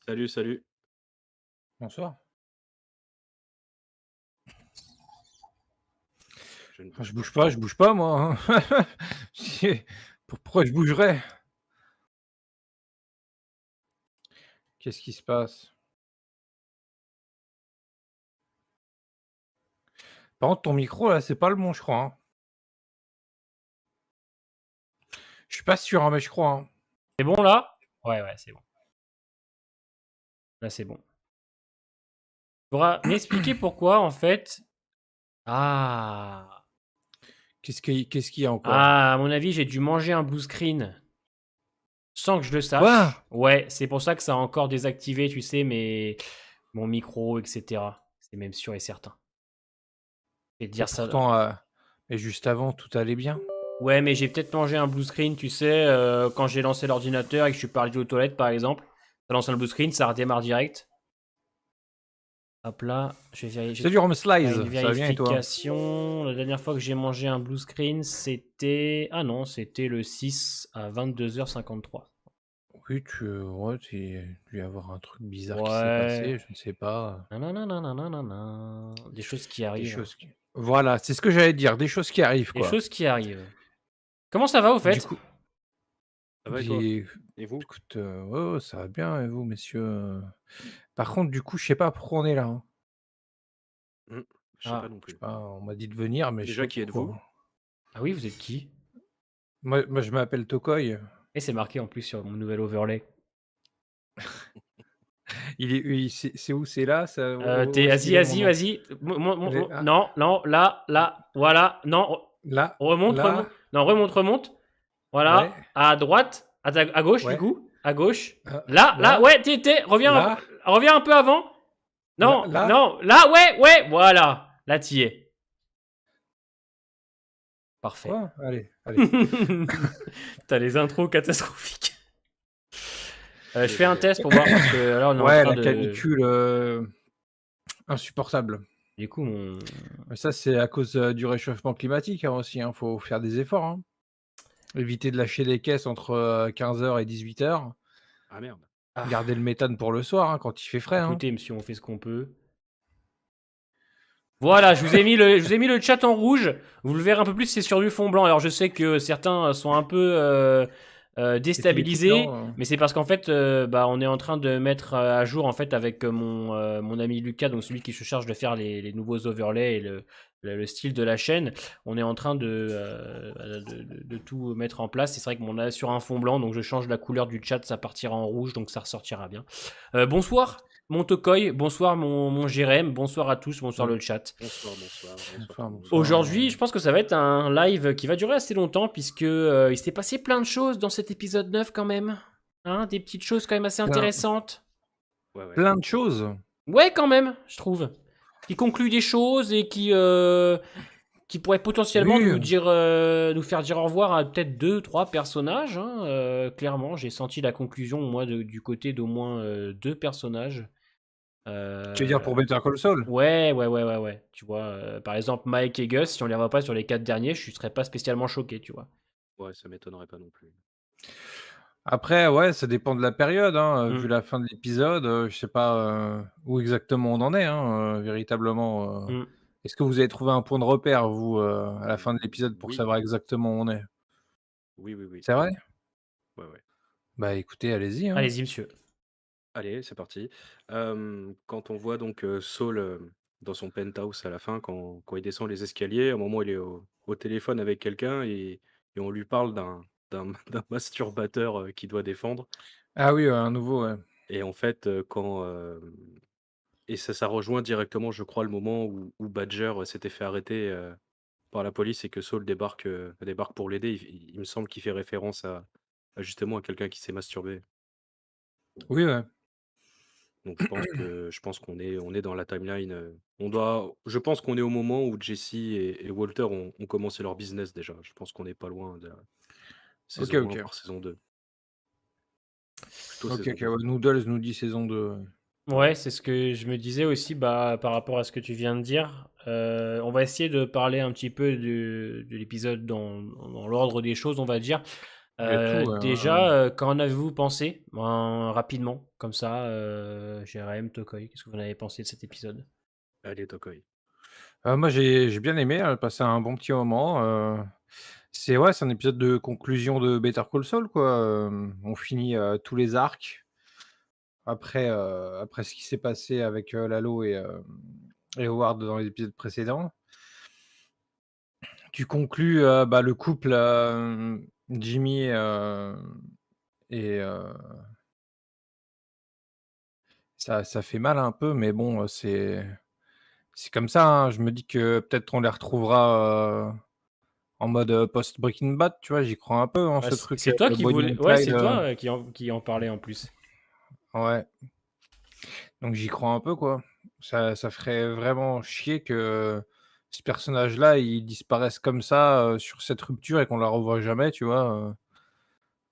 Salut, salut. Bonsoir. Je ne Ah, je bouge bouge pas moi, hein. Pourquoi je bougerais? Qu'est-ce qui se passe? Par contre, ton micro là, c'est pas le bon, je crois, hein. Je suis pas sûr, hein, mais je crois, hein. C'est bon là? Ouais, c'est bon. Là, c'est bon. Tu pourras m'expliquer pourquoi, en fait. Ah. Qu'est-ce qu'il y a encore? Ah, à mon avis, j'ai dû manger un blue screen sans que je le sache. Quoi? Ouais, c'est pour ça que ça a encore désactivé, tu sais, mon micro, etc. C'est même sûr et certain. Et dire ça. Pourtant, mais juste avant, tout allait bien. Ouais, mais j'ai peut-être mangé un blue screen, tu sais, quand j'ai lancé l'ordinateur et que je suis parti aux toilettes, par exemple. Ça lance un blue screen, ça redémarre direct. Hop là, je vais vérifier. Salut Rome Slice, Une ça va bien et toi? vérification. La dernière fois que j'ai mangé un blue screen, c'était... Ah non, c'était le 6 à 22h53. Oui, ouais, tu dois y avoir un truc bizarre qui s'est Ouais. passé, je ne sais pas. Nanananananana. Des choses qui Des arrivent. choses qui Voilà, c'est ce que j'allais dire, des choses qui arrivent, Des quoi. choses qui arrivent. Comment ça va, au fait? Du coup, Ça va et toi? et Et vous? écoute, ouais, ça va bien et vous, messieurs? Par contre, du coup, je sais pas pourquoi on est là, hein. Je sais Ah. pas non Je sais plus. pas, on m'a dit de venir, mais je sais Déjà, pas qui pourquoi, êtes-vous? hein. Ah oui, vous êtes qui? Moi, je m'appelle Tokoy. Et c'est marqué en plus sur mon nouvel overlay. C'est où? C'est là? Ça, où est-ce qu'il Vas-y, est mon nom? vas-y. Ah, Non, là, voilà. Non, là, remonte. Non, remonte. Voilà. ouais, À droite. À gauche, du ouais, coup. À gauche. là, Là. Ouais, reviens, là, reviens un peu avant. Non. Là, ouais. Voilà. Là, t'y es. Parfait. Quoi? Allez. T'as les intros catastrophiques. Je fais un test pour voir parce que là, on est en Ouais, train la de... canicule, insupportable. Du coup, Mais ça, c'est à cause, du réchauffement climatique, hein, aussi, hein. Faut faire des efforts, hein. Éviter de lâcher les caisses entre, 15h et 18h. Ah merde. Garder le méthane pour le soir, hein, quand il fait frais, hein. Écoutez, monsieur, on fait ce qu'on peut. Voilà, je vous ai mis le chat en rouge. Vous le verrez un peu plus, c'est sur du fond blanc. Alors, je sais que certains sont un peu déstabilisés, mais c'est parce qu'en fait, on est en train de mettre à jour en fait avec mon ami Lucas, donc celui qui se charge de faire les nouveaux overlays et le style de la chaîne. On est en train de tout mettre en place. C'est vrai que on est sur un fond blanc, donc je change la couleur du chat, ça partira en rouge, donc ça ressortira bien. Bonsoir. mon Tokoy, bonsoir mon Jérém, bonsoir à tous, bonsoir Mm. le chat. Bonsoir, bonsoir, bonsoir tout Bonsoir, le monde. bonsoir. Aujourd'hui, je pense que ça va être un live qui va durer assez longtemps puisque il s'est passé plein de choses dans cet épisode 9 quand même. Hein, des petites choses quand même assez Plein, intéressantes. Ouais, ouais. plein de choses. Ouais, quand même, je trouve. Qui conclut des choses et qui pourrait potentiellement Oui, nous faire dire au revoir à peut-être 2, 3 personnages. Hein. Clairement, j'ai senti la conclusion, moi, du côté d'au moins 2 personnages. tu veux dire pour Better Call Saul? Ouais. Tu vois, par exemple, Mike et Gus, si on les revoit pas sur les 4 derniers, je serais pas spécialement choqué, tu vois. Ouais, ça m'étonnerait pas non plus. Après, ouais, ça dépend de la période, hein, Mm. vu la fin de l'épisode, je sais pas, où exactement on en est, hein, véritablement, Mm. Est-ce que vous avez trouvé un point de repère, vous, à la fin de l'épisode pour Oui, savoir exactement où on est? oui, oui, oui. C'est vrai? Ouais, ouais. Bah, écoutez, allez-y, hein. Allez-y, monsieur. Allez, c'est parti. Quand on voit donc Saul dans son penthouse à la fin, quand il descend les escaliers, à un moment il est au téléphone avec quelqu'un et on lui parle d'un masturbateur qu'il doit défendre. Ah oui, un nouveau, ouais. Et en fait, et ça rejoint directement, je crois, le moment où Badger s'était fait arrêter par la police et que Saul débarque pour l'aider. Il me semble qu'il fait référence justement à quelqu'un qui s'est masturbé. Oui, ouais. Donc je pense qu'on est dans la timeline. Je pense qu'on est au moment où Jesse et Walter ont commencé leur business déjà. Je pense qu'on n'est pas loin de la OK, saison 1 OK. par saison 2. Plutôt OK, saison OK, 2. ouais, Noodles nous dit saison 2, ouais. Ouais, c'est ce que je me disais aussi bah, par rapport à ce que tu viens de dire. On va essayer de parler un petit peu de l'épisode dans l'ordre des choses, on va dire. Il y a tout, Déjà, qu'en avez-vous pensé? Rapidement, comme ça, Jérém, Tokoy, qu'est-ce que vous en avez pensé de cet épisode? Allez, Tokoi. Moi, j'ai bien aimé, passé un bon petit moment, c'est un épisode de conclusion de Better Call Saul, quoi, on finit, tous les arcs après ce qui s'est passé avec, Lalo et Howard dans les épisodes précédents. Tu conclus, bah, le couple, Jimmy, et ça fait mal un peu, mais bon, c'est comme ça, hein. Je me dis que peut-être on les retrouvera, en mode, post Breaking Bad, tu vois? J'y crois un peu, hein, Bah, ce truc, c'est toi qui Bonnie voulais. and Ouais, Clyde, c'est toi qui en parlais en plus. ouais, donc j'y crois un peu, quoi. Ça ferait vraiment chier que ce personnage-là, il disparaisse comme ça, sur cette rupture et qu'on la revoit jamais, tu vois?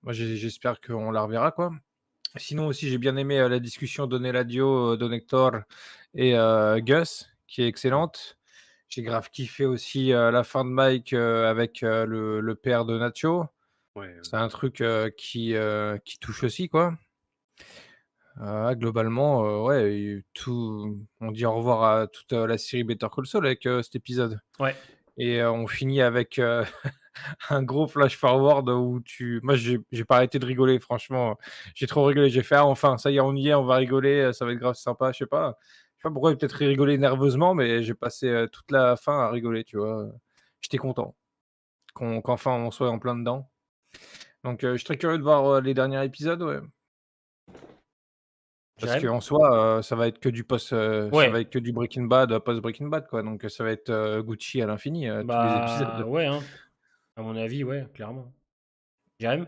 Moi, j'espère qu'on la reverra, quoi. Sinon aussi, j'ai bien aimé, la discussion d'Oneladio, Hector et Gus, qui est excellente. J'ai grave kiffé aussi, la fin de Mike, avec, le père de Nacho. Ouais, ouais. C'est un truc, qui touche aussi, quoi. Globalement, ouais, on dit au revoir à toute, la série Better Call Saul avec, cet épisode Ouais. et on finit avec, un gros flash forward où moi j'ai pas arrêté de rigoler franchement, j'ai trop rigolé. J'ai fait: «Ah enfin, ça y est, on y est, on va rigoler, ça va être grave sympa». Je sais pas pourquoi, j'ai peut-être rigolé nerveusement, mais j'ai passé, toute la fin à rigoler, tu vois? J'étais content qu'enfin on soit en plein dedans. Donc je suis très curieux de voir, les derniers épisodes, ouais. Parce Jérém? qu'en soi, ça va Ouais. être que du Breaking Bad, post Breaking Bad, quoi, donc ça va être, Gucci à l'infini, tous les Bah épisodes. ouais, hein. À mon avis, ouais, clairement. Jérém?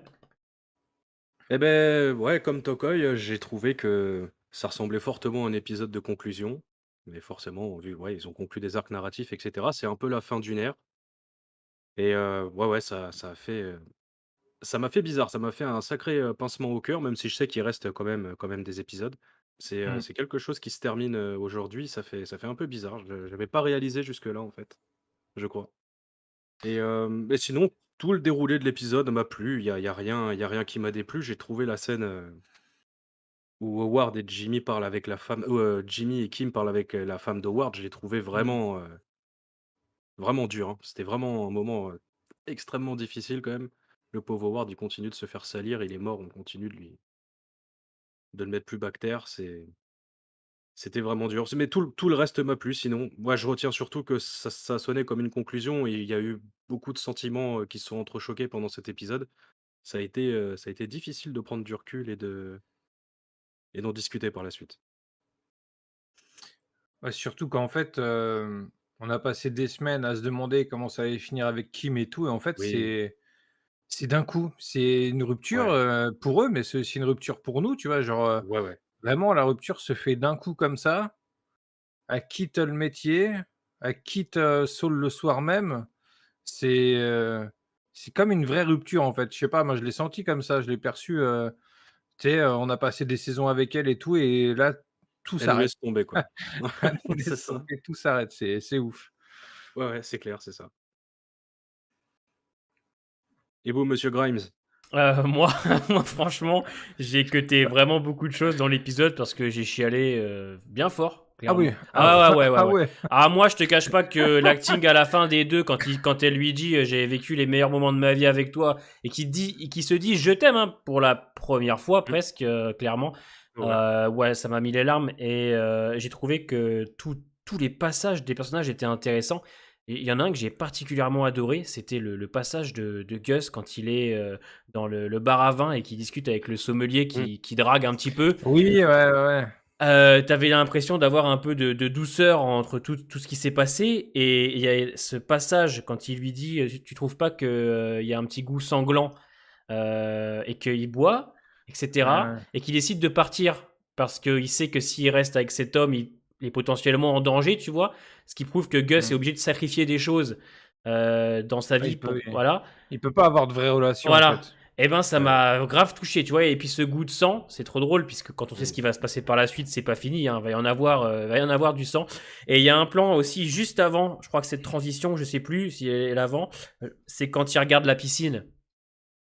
Eh ben ouais, comme Tokoi, j'ai trouvé que ça ressemblait fortement à un épisode de conclusion. Mais forcément, vu ouais, ils ont conclu des arcs narratifs, et cetera. C'est un peu la fin d'une ère et ouais, ouais, ça m'a fait bizarre, ça m'a fait un sacré, pincement au cœur, même si je sais qu'il reste quand même des épisodes. Mmh. C'est quelque chose qui se termine, aujourd'hui, ça fait un peu bizarre. Je j'avais pas réalisé jusque-là, en fait, je crois et sinon, tout le déroulé de l'épisode m'a plu. Il y a rien qui m'a déplu. J'ai trouvé la scène, où Howard et Jimmy parlent avec la femme Jimmy et Kim parlent avec, la femme d'Howard, je l'ai trouvé Mmh. vraiment dur, hein. C'était vraiment un moment, extrêmement difficile quand même. Le pauvre Howard, il continue de se faire salir, il est mort, on continue de le mettre plus bactère, c'était vraiment dur. Mais tout le reste m'a plu sinon. Moi, je retiens surtout que ça sonnait comme une conclusion et il y a eu beaucoup de sentiments, qui se sont entrechoqués pendant cet épisode. Ça a été difficile de prendre du recul et d'en discuter par la suite. Ouais, surtout qu'en fait, on a passé des semaines à se demander comment ça allait finir avec Kim et tout et en fait, Oui, c'est d'un coup. C'est une rupture, ouais, pour eux, mais c'est aussi une rupture pour nous, tu vois? Genre, ouais, ouais. vraiment la rupture se fait d'un coup comme ça. Elle quitte le métier, elle quitte, Saul le soir même. C'est, c'est comme une vraie rupture, en fait. Je sais pas, moi je l'ai senti comme ça, je l'ai perçu, tu sais, on a passé des saisons avec elle et tout et là, tout Elle nous s'arrête. laisse tomber, quoi. Elle nous C'est laisse ça. tomber, tout s'arrête, c'est ouf. Ouais, ouais, c'est clair, c'est ça. Et vous, monsieur Grimes? Moi, moi, franchement, j'ai cuté vraiment beaucoup de choses dans l'épisode parce que j'ai chialé bien fort, Ah oui, clairement. ah Ah ouais, ouais, ouais, ah ouais. ouais. Ah, moi, je te cache pas que l'acting à la fin des deux, quand elle lui dit j'ai vécu les meilleurs moments de ma vie avec toi, et qui se dit je t'aime hein, pour la première fois Mmh. presque, clairement, Ouais. ouais, ça m'a mis les larmes et j'ai trouvé que tous les passages des personnages étaient intéressants. Et il y en a un que j'ai particulièrement adoré, c'était le passage de Gus quand il est dans le bar à vin et qui discute avec le sommelier Mmh. qui drague un petit peu. Oui, ouais, ouais, ouais. T'avais l'impression d'avoir un peu de douceur entre tout ce qui s'est passé et il y a ce passage quand il lui dit tu trouves pas que il y a un petit goût sanglant et qu'il boit, etc. Ouais, Et qu'il décide de partir parce qu'il sait que s'il reste avec cet homme, il est potentiellement en danger, tu vois. Ce qui prouve que Gus est mmh. obligé de sacrifier des choses dans sa Ouais, vie pour voilà. il peut pas avoir de vraie relation, en Voilà. fait. Eh ben, ça Ouais, ouais. m'a grave touché, tu vois. Et puis ce goût de sang, c'est trop drôle puisque quand on sait ce Mmh. qui va se passer par la suite, c'est pas fini. Hein. Va y en avoir du sang. Et il y a un plan aussi juste avant. Je crois que cette transition, je sais plus si elle est avant. C'est quand il regarde la piscine,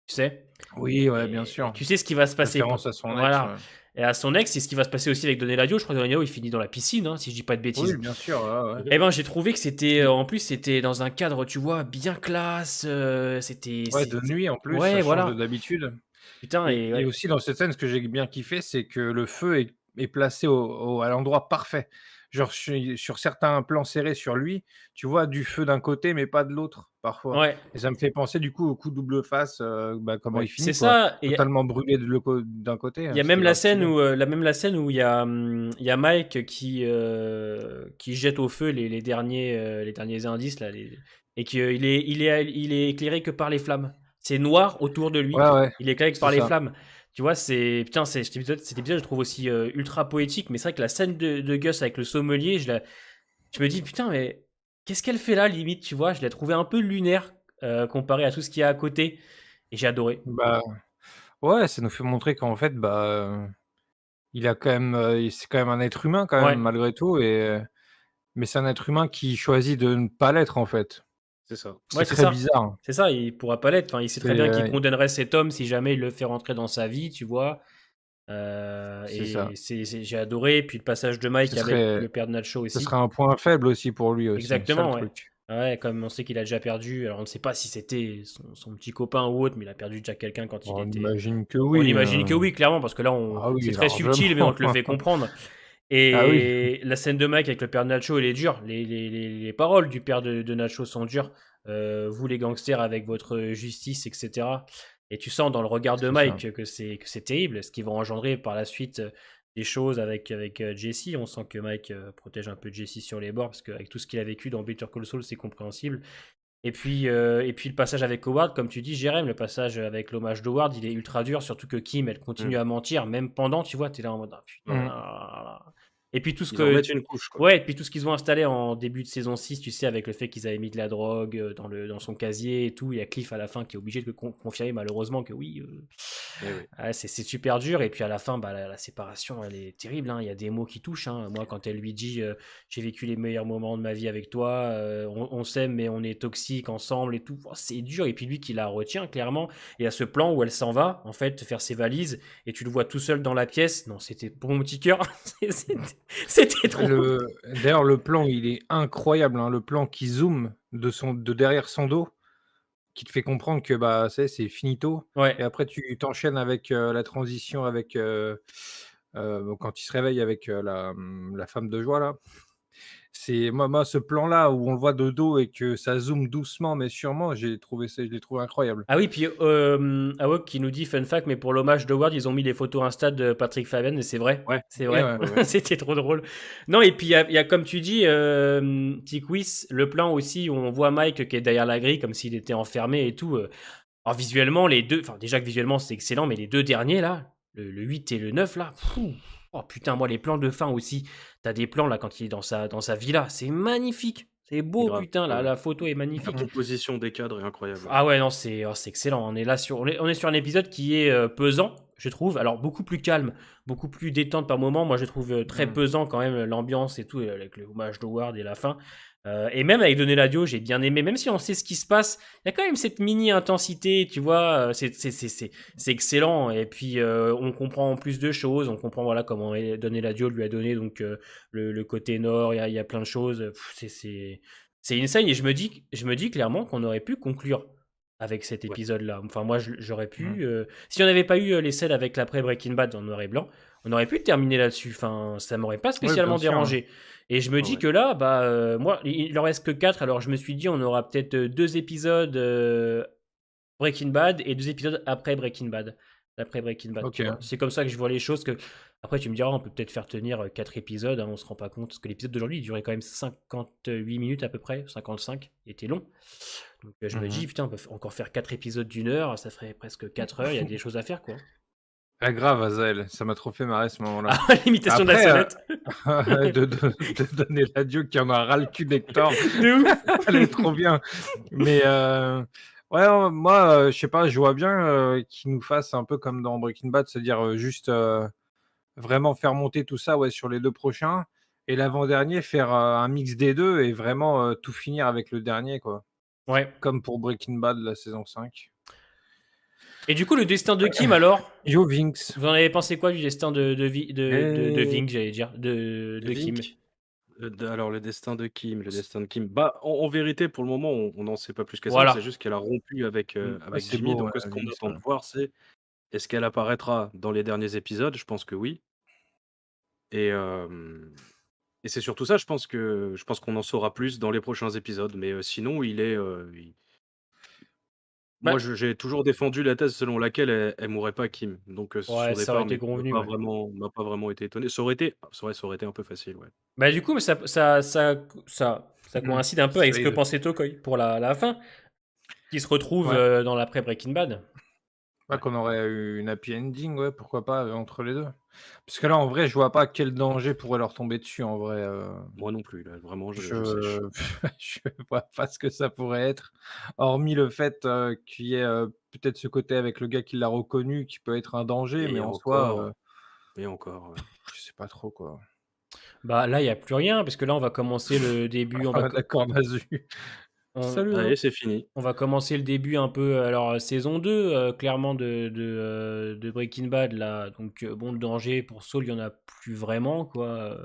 tu sais. Oui, ouais, bien Et sûr. tu sais ce qui va se passer. Référence à son ex, Voilà. ouais. Et à son ex, c'est ce qui va se passer aussi avec Don Eladio. Je crois que Don Eladio, il finit dans la piscine, hein, si je dis pas de Oui, bêtises. bien sûr, ouais, ouais. Eh ben, j'ai trouvé que c'était, Puis en plus, c'était dans un cadre, tu vois, bien classe. ouais, de nuit, en plus, ça Ouais, change de voilà. d'habitude Putain, et et ouais. aussi dans cette scène, ce que j'ai bien kiffé, c'est que le feu est placé à l'endroit parfait. Genre sur certains plans serrés sur lui, tu vois du feu d'un côté, mais pas de l'autre, parfois Ouais. et ça me fait penser, du coup, au coup double face, bah, comment il Ouais. C'est finit, quoi. ça. Et Totalement brûlé de le cô d'un côté, il y a c'était même la grave scène stylé. où, la scène où il y a Mike qui jette au feu les derniers indices là, et il est éclairé que par les flammes. C'est noir autour de lui. Ouais, ouais, Il est éclairé que c'est par les ça. flammes. Tu vois, c'est putain, cet épisode, je trouve aussi ultra poétique. Mais c'est vrai que la scène de Gus avec le sommelier, je me dis putain, mais qu'est-ce qu'elle fait là, limite, tu vois? Je l'ai trouvé un peu lunaire comparé à tout ce qu'il y a à côté. Et j'ai adoré. Bah, ouais, ça nous fait montrer qu'en fait, bah, il a quand même, c'est quand même un être humain quand même Ouais. malgré tout mais c'est un être humain qui choisit de ne pas l'être en fait. C'est ça. Ouais, C'est c'est très ça. bizarre. C'est ça, il pourra pas l'être. Enfin, il sait C'est, très bien qu'il condamnerait cet homme si jamais il le fait rentrer dans sa vie, tu vois. c'est ça. Et j'ai adoré. Puis le passage de Mike Ce avec serait le père de Nacho ce aussi. serait un point faible aussi pour lui aussi, ça le Exactement, ouais. truc. Ouais, comme on sait qu'il a déjà perdu. Alors on ne sait pas si c'était son petit copain ou autre, mais il a perdu déjà quelqu'un quand il On était. imagine que On oui, imagine que oui, clairement, parce que là, ah oui c'est très largement. subtil, mais on te le fait comprendre. Ah oui. Et la scène de Mike avec le père de Nacho, elle est dure. Les paroles du père de Nacho sont dures. Vous, les gangsters, avec votre justice, etc. Et tu sens dans le regard de C'est ça. Mike que c'est terrible, ce qui va engendrer par la suite des choses avec Jesse. On sent que Mike protège un peu Jesse sur les bords, parce qu'avec tout ce qu'il a vécu dans Better Call Saul, c'est compréhensible. Et puis le passage avec Howard, comme tu dis, Jérém, le passage avec l'hommage d'Howard, il est ultra dur, surtout que Kim, elle Mmh. continue à mentir, même pendant, tu vois, t'es là en mode, ah, putain. Mmh. Et puis tout ce Ils en que, mettent une couche, quoi. ouais, et puis tout ce qu'ils ont installé en début de saison 6, tu sais, avec le fait qu'ils avaient mis de la drogue dans son casier et tout, il y a Cliff à la fin qui est obligé de confirmer malheureusement que oui, Eh oui. ouais, c'est super dur. Et puis à la fin, bah, la séparation, elle est terrible. Hein. Il y a des mots qui touchent. Hein. Moi, quand elle lui dit j'ai vécu les meilleurs moments de ma vie avec toi, on s'aime, mais on est toxiques ensemble et tout. Oh, c'est dur. Et puis lui qui la retient, clairement. Et à ce plan où elle s'en va, en fait, faire ses valises, et tu le vois tout seul dans la pièce. Non, c'était pour mon petit cœur. C'était trop. D'ailleurs, le plan, il est incroyable, hein, le plan qui zoome de derrière son dos, qui te fait comprendre que, bah, ça y est, c'est finito et Ouais. après tu t'enchaînes avec, la transition avec, quand il se réveille avec, la femme de joie là. C'est moi ce plan-là où on le voit de dos et que ça zoome doucement mais sûrement, je l'ai trouvé incroyable. Ah oui, puis Awok qui nous dit fun fact, mais pour l'hommage d'Howard, ils ont mis les photos Insta de Patrick Fabian et c'est vrai. Ouais, C'est Oui, vrai. ouais. ouais. C'était trop drôle. Non, et puis il y a, comme tu dis, petit quiz, le plan aussi où on voit Mike qui est derrière la grille comme s'il était enfermé et tout. Alors visuellement, les deux, enfin déjà que visuellement c'est excellent, mais les deux derniers là, le 8 et le 9 là, oh putain, moi les plans de fin aussi, t'as des plans là quand il est dans sa villa, c'est magnifique. C'est beau, Grave, putain, ouais, ouais. la photo est La magnifique. composition des cadres est incroyable. Ah ouais, non, c'est excellent. On est sur un épisode qui est pesant, je trouve. Alors, beaucoup plus calme, beaucoup plus détente par moment. Moi, je trouve très Mmh. pesant quand même l'ambiance et tout, avec le hommage d'Howard et la fin. Et même avec Donner la Dio, j'ai bien aimé. Même si on sait ce qui se passe, il y a quand même cette mini-intensité, tu vois. C'est excellent. Et puis, on comprend plus de choses. On comprend voilà, comment Donner la Dio lui a donné donc, le côté nord. Il y a plein de choses. C'est insane et je me dis clairement qu'on aurait pu conclure avec cet Ouais. épisode-là. Enfin, moi, j'aurais Mmh. pu. Si on n'avait pas eu les scènes avec l'après Breaking Bad en noir et blanc, on aurait pu terminer là-dessus. Enfin, ça m'aurait pas Oui, bien spécialement sûr, hein. dérangé. Et je me dis Ouais. que là, bah, moi, il en reste que 4. Alors, je me suis dit, on aura peut-être 2 épisodes Breaking Bad et 2 épisodes après Breaking Bad. Après Breaking Bad, tu OK. vois. C'est comme ça que je vois les choses. Après, tu me diras, on peut peut-être faire tenir 4 épisodes, hein, on se rend pas compte. Parce que l'épisode d'aujourd'hui, il durait quand même 58 minutes à peu près, 55. Il était long. Donc je me Mmh. dis, putain, on peut encore faire 4 épisodes d'1 heure, ça ferait presque 4 heures, il y a des choses à faire, quoi. Ah grave Azaël, ça m'a trop fait marrer ce moment-là. Ah, l'imitation de la Après, sonnette. de donner l'adieu qui en a ras le cul d'Hector, De ouf. elle est trop bien. Mais ouais, moi, je sais pas, je vois bien, qu'il nous fasse un peu comme dans Breaking Bad, c'est-à-dire, juste, vraiment faire monter tout ça, ouais, sur les 2 prochains et l'avant-dernier faire, un mix des 2 et vraiment, tout finir avec le dernier, quoi. Ouais. Comme pour Breaking Bad, la saison 5. Et du coup, le destin de Kim, alors? Joe Vinks Vous en avez pensé quoi du destin de et Ving, j'allais dire, De de Kim? Vink, alors le destin de Kim, bah, en vérité, pour le moment, on n'en sait pas plus que ça. On sait Voilà. juste qu'elle a rompu avec, ouais, avec c'est Jimmy. beau, Donc, ce qu'on Vinks, attend ouais. de voir, c'est est-ce qu'elle apparaîtra dans les derniers épisodes? Je pense que oui. Et c'est surtout ça, je pense qu'on en saura plus dans les prochains épisodes. Mais, sinon, moi, Bah, j'ai toujours défendu la thèse selon laquelle elle mourrait pas, Kim. Donc, ouais, son ça aurait départ été convenu, ouais. m'a pas vraiment été étonné. Ça aurait été un peu facile, ouais. Bah, du coup, ça Mmh. coïncide un peu avec ce que Slade. pensait Tokoi pour la fin, qui se retrouve Ouais. dans l'après Breaking Bad. Ouais, Ouais. qu'on aurait eu une happy ending, ouais, pourquoi pas, entre les 2. Parce que là, en vrai, je vois pas quel danger pourrait leur tomber dessus, en vrai, Moi non plus, là, vraiment, je sèche. je je vois pas ce que ça pourrait être, hormis le fait, qu'il y ait, peut-être ce côté avec le gars qui l'a reconnu qui peut être un danger, mais Et en soi, encore, et encore, ouais. je sais pas trop, quoi. Bah, là, il y a plus rien, parce que là, on va commencer le début, Ah d'accord, Mazu. on Salut, hein. Allez, c'est fini. on va commencer le début un peu, alors saison 2, clairement de Breaking Bad là, donc bon, le danger pour Saul, il y en a plus vraiment quoi.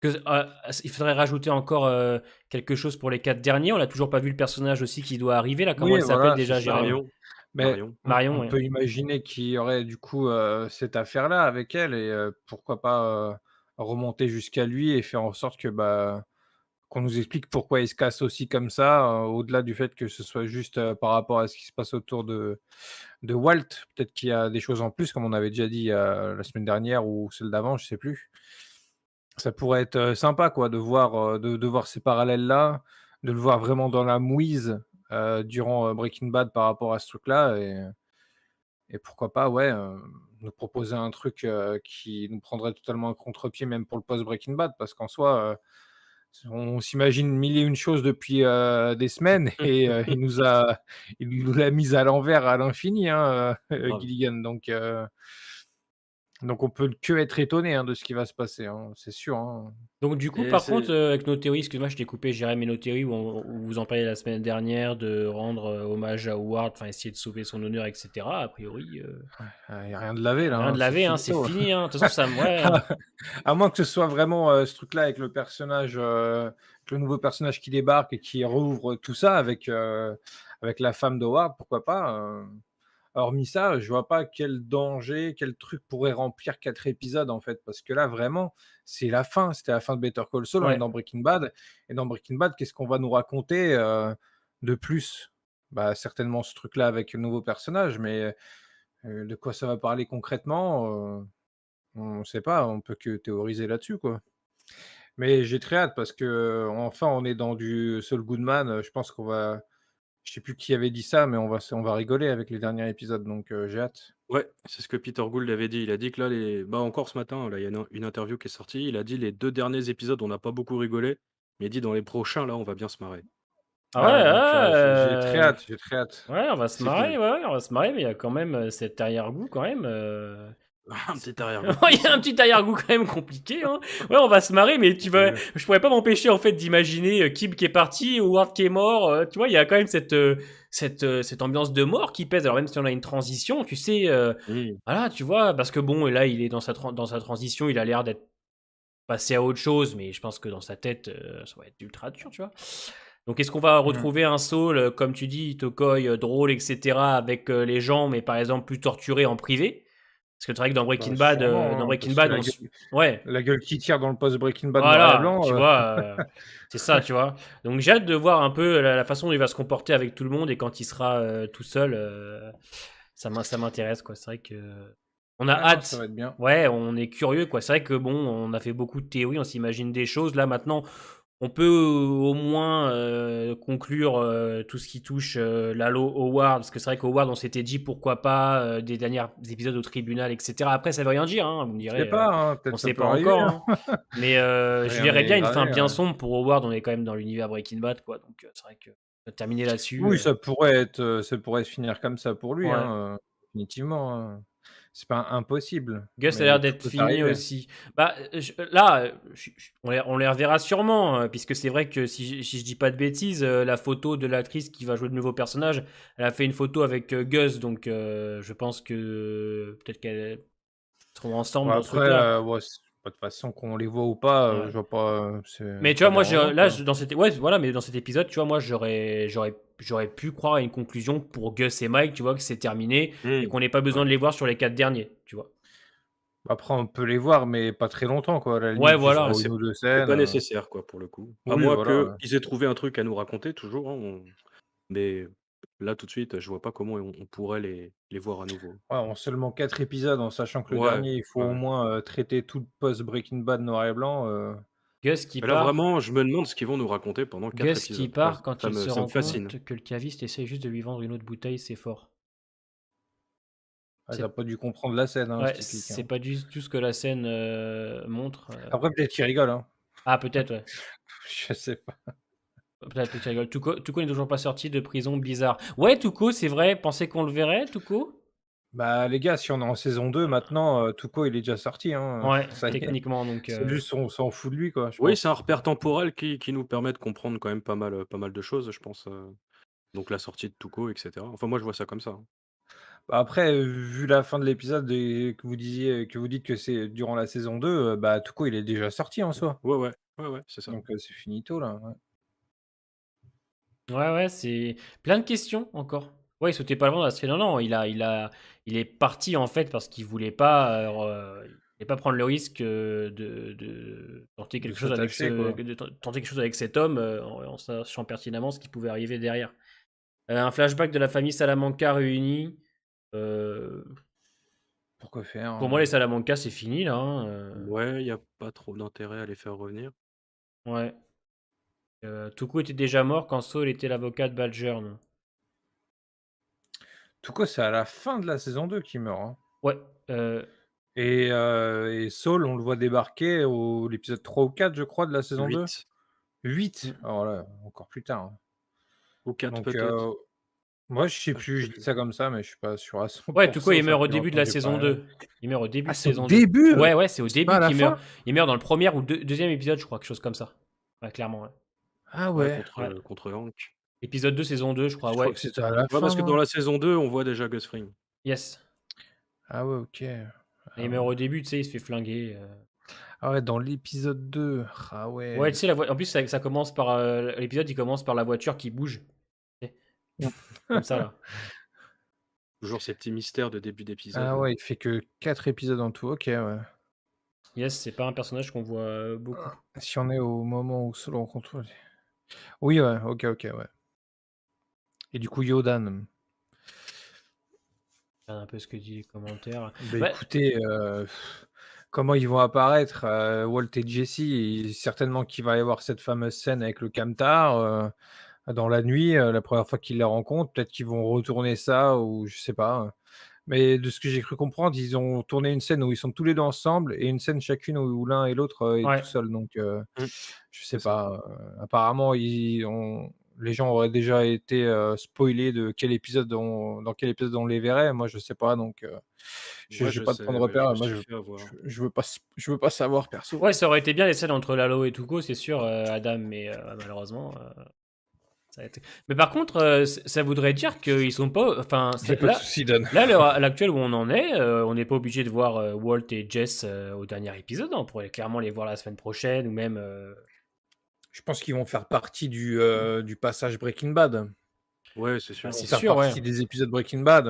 Il faudrait rajouter encore quelque chose pour les 4 derniers. On n'a toujours pas vu le personnage aussi qui doit arriver là. Comment Oui, elle s'appelle voilà, c'est déjà, ça, ouais. Jérém? Mais Marion. Marion, on ouais. peut imaginer qu'il y aurait du coup, cette affaire-là avec elle et pourquoi pas, remonter jusqu'à lui et faire en sorte que, bah, qu'on nous explique pourquoi il se casse aussi comme ça, au-delà du fait que ce soit juste, par rapport à ce qui se passe autour de Walt. Peut-être qu'il y a des choses en plus, comme on avait déjà dit, la semaine dernière ou celle d'avant, je sais plus. Ça pourrait être, sympa quoi de voir, de voir ces parallèles-là, de le voir vraiment dans la mouise, durant, Breaking Bad par rapport à ce truc-là et pourquoi pas, ouais, nous proposer un truc, qui nous prendrait totalement à contre-pied même pour le post Breaking Bad parce qu'en soi, on s'imagine mille et une choses depuis, des semaines et il nous l'a mise à l'envers à l'infini, hein, Grave. Gilligan donc on peut que être étonné, hein, de ce qui va se passer, hein, c'est sûr, hein. Donc du coup, Et par contre, c'est avec nos théories, excuse-moi, je t'ai coupé, Jérém, mais nos théories où vous en parliez la semaine dernière, de rendre hommage à Howard, enfin essayer de sauver son honneur, etc. A priori, Il y a rien de lavé là, rien hein, de c'est lavé, hein, c'est finito. fini. Hein. De toute façon, ça, ouais. À moins que ce soit vraiment, ce truc-là avec le personnage, avec le nouveau personnage qui débarque et qui rouvre tout ça avec, avec la femme d'Howard, pourquoi pas, hormis ça, je vois pas quel danger, quel truc pourrait remplir 4 épisodes, en fait. Parce que là, vraiment, c'est la fin. C'était la fin de Better Call Saul, on est Ouais. dans Breaking Bad. Et dans Breaking Bad, qu'est-ce qu'on va nous raconter de plus? Bah, certainement ce truc-là avec un nouveau personnage, mais de quoi ça va parler concrètement, on ne sait pas. On peut que théoriser là-dessus, quoi. Mais j'ai très hâte parce que enfin, on est dans du Saul Goodman. Je pense qu'on va je sais plus qui avait dit ça, mais on va rigoler avec les derniers épisodes, donc j'ai hâte. Ouais, c'est ce que Peter Gould avait dit. Il a dit que là, encore ce matin, là, il y a une interview qui est sortie. Il a dit les 2 derniers épisodes, on n'a pas beaucoup rigolé. Mais il dit dans les prochains, là, on va bien se marrer. Ah Ah ouais, ouais, donc j'ai très ouais, hâte, j'ai très hâte. ouais, on va se C'est marrer, cool. ouais, ouais, on va se marrer, mais il y a quand même cet arrière-goût quand même. Un C'est- petit arrière-goût de Ouais, il y plus, a un hein. petit arrière-goût quand même compliqué, hein. Ouais, on va se marrer, mais Je te jure. je pourrais pas m'empêcher en fait d'imaginer Kib qui est parti, Howard qui est mort. Tu vois, il y a quand même cette ambiance de mort qui pèse. Alors même si on a une transition, tu sais, Mmh. voilà, tu vois, parce que bon, et là, il est dans sa transition, il a l'air d'être passé à autre chose, mais je pense que dans sa tête, ça va être ultra dur, tu vois. Donc, est-ce qu'on va Mmh. retrouver un Saul, comme tu dis, Tokoi, drôle, etc., avec les gens, mais par exemple plus torturé en privé? Parce que c'est vrai que Bah, sûrement, Dans hein, Breaking parce que Bad, ouais, la gueule qui tire dans le post Breaking Bad noir et voilà, blanc, tu vois, c'est ça, tu vois. Donc, j'ai hâte de voir un peu la façon dont il va se comporter avec tout le monde et quand il sera tout seul, ça m'intéresse, quoi. C'est vrai que on a ah non, ça va hâte. être bien. Ouais, on est curieux, quoi. C'est vrai que bon, on a fait beaucoup de théories, on s'imagine des choses. Là, maintenant, on peut au moins conclure tout ce qui touche Lalo Howard, parce que c'est vrai qu'Howard, on s'était dit pourquoi pas des derniers épisodes au tribunal, etc. Après, ça veut rien dire, hein, vous me Je sais direz, pas, hein, on peut-être ça sait peut pas arriver, encore, hein. hein. Mais je Rien verrais n'est bien une fin gravé, bien ouais. sombre pour Howard, on est quand même dans l'univers Breaking Bad, quoi. Donc c'est vrai que terminer là-dessus, Oui, ça pourrait se finir comme ça pour lui, ouais. hein, définitivement, hein. C'est pas impossible, Gus a l'air mais tout d'être peut fini arriver. aussi. Bah, là, on les reverra sûrement, puisque c'est vrai que si je dis pas de bêtises, la photo de l'actrice qui va jouer le nouveau personnage, elle a fait une photo avec Gus, donc je pense que peut-être qu'elles seront ensemble Bon dans ce après, truc-là. ouais, c'est pas de façon qu'on les voit ou pas, Ouais. je vois pas, Mais c'est tu vois, pas moi, dérangeant, là, quoi. dans cet, ouais, voilà, mais dans cet épisode, tu vois, moi, j'aurais pu croire à une conclusion pour Gus et Mike, tu vois, que c'est terminé et Mmh. qu'on n'ait pas besoin Ouais. de les voir sur les 4 derniers, tu vois. Après on peut les voir, mais pas très longtemps, quoi, à la Ouais, limite juste Ouais, voilà. pour 1 ou 2 c'est scènes, pas nécessaire, quoi, pour le coup. À oui, moins voilà, ouais. qu'ils aient trouvé un truc à nous raconter toujours, hein, mais là, tout de suite, je vois pas comment on pourrait les voir à nouveau. Ouais, en seulement 4 épisodes, en sachant que le Ouais, dernier, il faut ouais, au ouais. moins, traiter tout le post Breaking Bad noir et blanc, Gus qui Mais là, part. vraiment, je me demande ce qu'ils vont nous raconter pendant 4 Gus qui épisodes. Là, part quand il se ça me rend fascine. compte que le caviste essaie juste de lui vendre une autre bouteille, c'est fort. ah, tu C'est pas dû comprendre la scène, hein, c'est ouais, typique, c'est hein. pas du tout ce que la scène montre. Après peut-être qu'il rigole, hein. Ah, peut-être, ouais. Je sais pas. Peut-être que tu rigoles. Tuco n'est toujours pas sorti de prison, bizarre. Ouais, Tuco, c'est vrai. Pensez qu'on le verrait, Tuco? Bah, les gars, si on est en saison 2 maintenant, Tuco, il est déjà sorti, hein, Ouais, ça y est. techniquement, donc. C'est juste on s'en fout de lui, quoi, je Oui, c'est pense. un repère temporel qui nous permet de comprendre quand même pas mal de choses, je pense, donc la sortie de Tuco et cetera. Enfin, moi, je vois ça comme ça, hein. Bah, après, vu la fin de l'épisode et que vous dites que c'est durant la saison 2, bah, Tuco, il est déjà sorti en soi. Ouais, ouais. Ouais, ouais, c'est ça. Donc, c'est finito là, ouais. Ouais, ouais, c'est plein de questions encore. Ouais, il sautait pas le vent dans la série. Non, non, il est parti en fait parce qu'il il voulait pas prendre le risque de tenter De quelque chose avec s'attacher, quoi. tenter quelque chose avec cet homme en sachant pertinemment ce qui pouvait arriver derrière. Un flashback de la famille Salamanca réunie. Euh, Pourquoi faire, pour moi, les hein? Salamanca, c'est fini là, hein, Ouais, il y a pas trop d'intérêt à les faire revenir. ouais. Tuco était déjà mort quand Saul était l'avocat de Balgerne. Tuco, c'est à la fin de la saison 2 qu'il meurt, hein. Ouais. euh, Et Saul, on le voit débarquer au l'épisode 3 ou 4, je crois, de la saison 2? 8 8. mm. Alors là, encore plus tard, hein. ou 4 Donc, peut-être. moi, je sais Ah, je plus, sais je dis plus. ça comme ça, mais je suis pas sûr à Ouais, Tuco, 100 il ça meurt au fait début de longtemps la que j'ai pas saison regardé. 2. Il meurt au début Ah, de c'est au saison 2. début? Ouais, ouais, c'est au C'est pas début à la qu'il meurt. fin? Il meurt dans le premier ou deuxième épisode, je crois, quelque chose comme ça. Ouais, clairement, ouais. Ah Ouais, ouais, Ouais. contre Hank. Épisode 2, saison 2, je crois, je crois ouais. que c'était à la Ouais, parce fin, que dans moi. la saison 2, on voit déjà Gus Fring. Yes. Ah ouais, OK. Et Ah il ouais. meurt au début, tu sais, il se fait flinguer. Ah ouais, dans l'épisode 2. Ah Ouais, ouais. tu sais, en plus, ça commence par. L'épisode, il commence par la voiture qui bouge. Tu sais, comme ça, là. Toujours ces petits mystères de début d'épisode. Ah ouais, il fait que 4 épisodes en tout, OK, ouais. Yes, c'est pas un personnage qu'on voit beaucoup. Si on est au moment où Solo rencontre oui, ouais, OK, OK, ouais. Et du coup, Yodan, Regarde un peu ce que disent les commentaires. bah, Ouais, écoutez, comment ils vont apparaître, Walt et Jesse? Certainement qu'il va y avoir cette fameuse scène avec le camtar, dans la nuit, la première fois qu'ils la rencontrent. Peut-être qu'ils vont retourner ça ou je sais pas, mais de ce que j'ai cru comprendre, ils ont tourné une scène où ils sont tous les 2 ensemble et une scène chacune où l'un et l'autre, est tout ouais. seul donc Mmh, je sais c'est ça. pas, apparemment les gens auraient déjà été, spoilés de quel épisode dans quel épisode on les verrait. Moi, je sais pas donc Moi, j'ai je pas de point de sais, ouais, je repère. me Moi, suis fait avoir. je veux pas savoir perso. Ouais, ça aurait été bien les scènes entre Lalo et Tuco, c'est sûr, Adam, mais malheureusement, ça a été. Mais par contre, ça voudrait dire qu'ils sont pas. Enfin, Il y a pas de souci, Dan. là, à l'actuel où on en est, on n'est pas obligé de voir Walt et Jess au dernier épisode. On pourrait clairement les voir la semaine prochaine ou même. Je pense qu'ils vont faire partie du passage Breaking Bad. Ouais, c'est Bah, sûr. Ils vont c'est faire sûr, ouais. partie des épisodes Breaking Bad.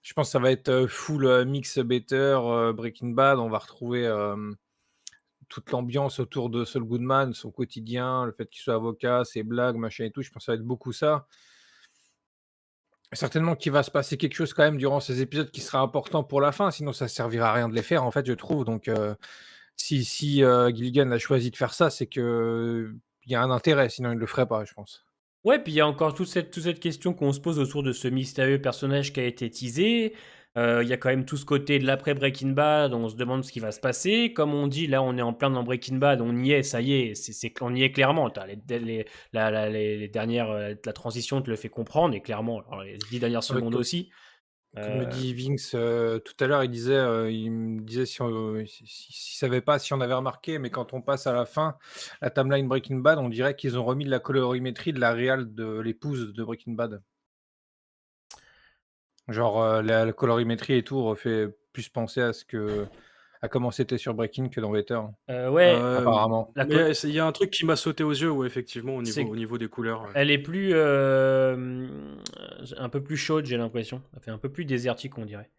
Je pense que ça va être, full, mix Better, Breaking Bad. On va retrouver, toute l'ambiance autour de Saul Goodman, son quotidien, le fait qu'il soit avocat, ses blagues, machin et tout. Je pense que ça va être beaucoup ça. Certainement qu'il va se passer quelque chose quand même durant ces épisodes qui sera important pour la fin, sinon ça servira à rien de les faire en fait, je trouve. Donc, si Gilligan a choisi de faire ça, c'est qu'il y a un intérêt, sinon il ne le ferait pas, je pense. Ouais, puis il y a encore toute cette question qu'on se pose autour de ce mystérieux personnage qui a été teasé. Il y a quand même tout ce côté de l'après Breaking Bad, on se demande ce qui va se passer. Comme on dit, là, on est en plein dans Breaking Bad, on y est, ça y est, on y est clairement. T'as les dernières, la transition te le fait comprendre, et clairement, alors, les 10 dernières Avec secondes aussi. Comme le Euh, dit Vince, tout à l'heure, il me disait s'il savait pas si on avait remarqué, mais quand on passe à la fin, la timeline Breaking Bad, on dirait qu'ils ont remis de la colorimétrie de la réal de l'épouse de Breaking Bad. Genre, la colorimétrie et tout refait plus penser à comment c'était sur Breaking que dans Better, ouais, apparemment. la co- Mais il y a un truc qui m'a sauté aux yeux, ouais, effectivement, c'est au niveau des couleurs. Ouais. elle est plus un peu plus chaude, j'ai l'impression. Elle fait un peu plus désertique, on dirait.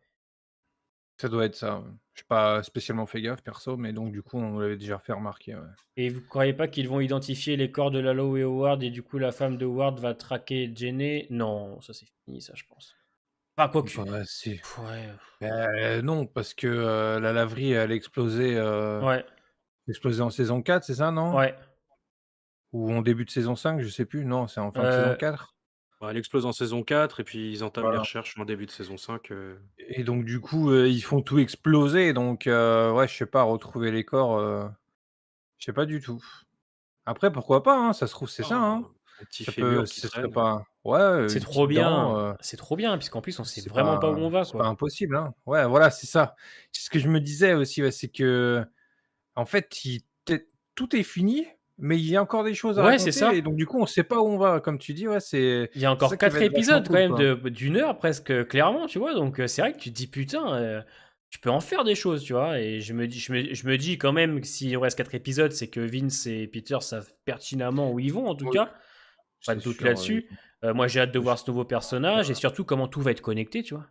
Ça doit être ça, ouais. J'ai pas spécialement fait gaffe perso, mais donc du coup, on l'avait déjà fait remarquer, ouais. Et vous croyez pas qu'ils vont identifier les corps de Lalo et Howard et du coup la femme de Howard va traquer Jenny? Non, ça c'est fini, ça je pense. Enfin, quoique. Bah, si. Ouais. Non, parce que, la laverie, elle Ouais. explosé en saison 4, c'est ça, non? Ouais. Ou en début de saison 5, je sais plus. Non, c'est en fin de saison Euh, 4. Bah, elle explose en saison 4 et puis ils entament les Voilà. recherches en début de saison 5. Et donc du coup, ils font tout exploser donc ouais, je sais pas, retrouver les corps, je sais pas du tout. Après pourquoi pas, hein, ça se trouve c'est ça, hein. Un petit Ça peut fémur qui ce serait traîne. pas ouais, c'est une trop petite dent, bien. C'est trop bien, puisqu'en plus on sait c'est vraiment pas où on va, pas quoi. impossible, hein. Ouais, voilà, c'est ça. C'est ce que je me disais aussi, ouais, c'est qu'en fait, il tu tout est fini, mais il y a encore des choses à Ouais, c'est raconter et ça. donc du coup, on sait pas où on va. Comme tu dis, ouais, Il y a c'est ça encore qui va 4 être vachement épisodes quand cool, même quoi. d'une heure presque, clairement, tu vois. Donc c'est vrai que tu te dis putain, tu peux en faire des choses, tu vois. Et je me dis quand même que s'il reste 4 épisodes, c'est que Vince et Peter savent pertinemment où ils vont, en tout Oui, cas. Pas c'est de doute sûr, là-dessus. Moi, j'ai hâte de voir ce nouveau personnage et voilà, surtout comment tout va être connecté, tu vois.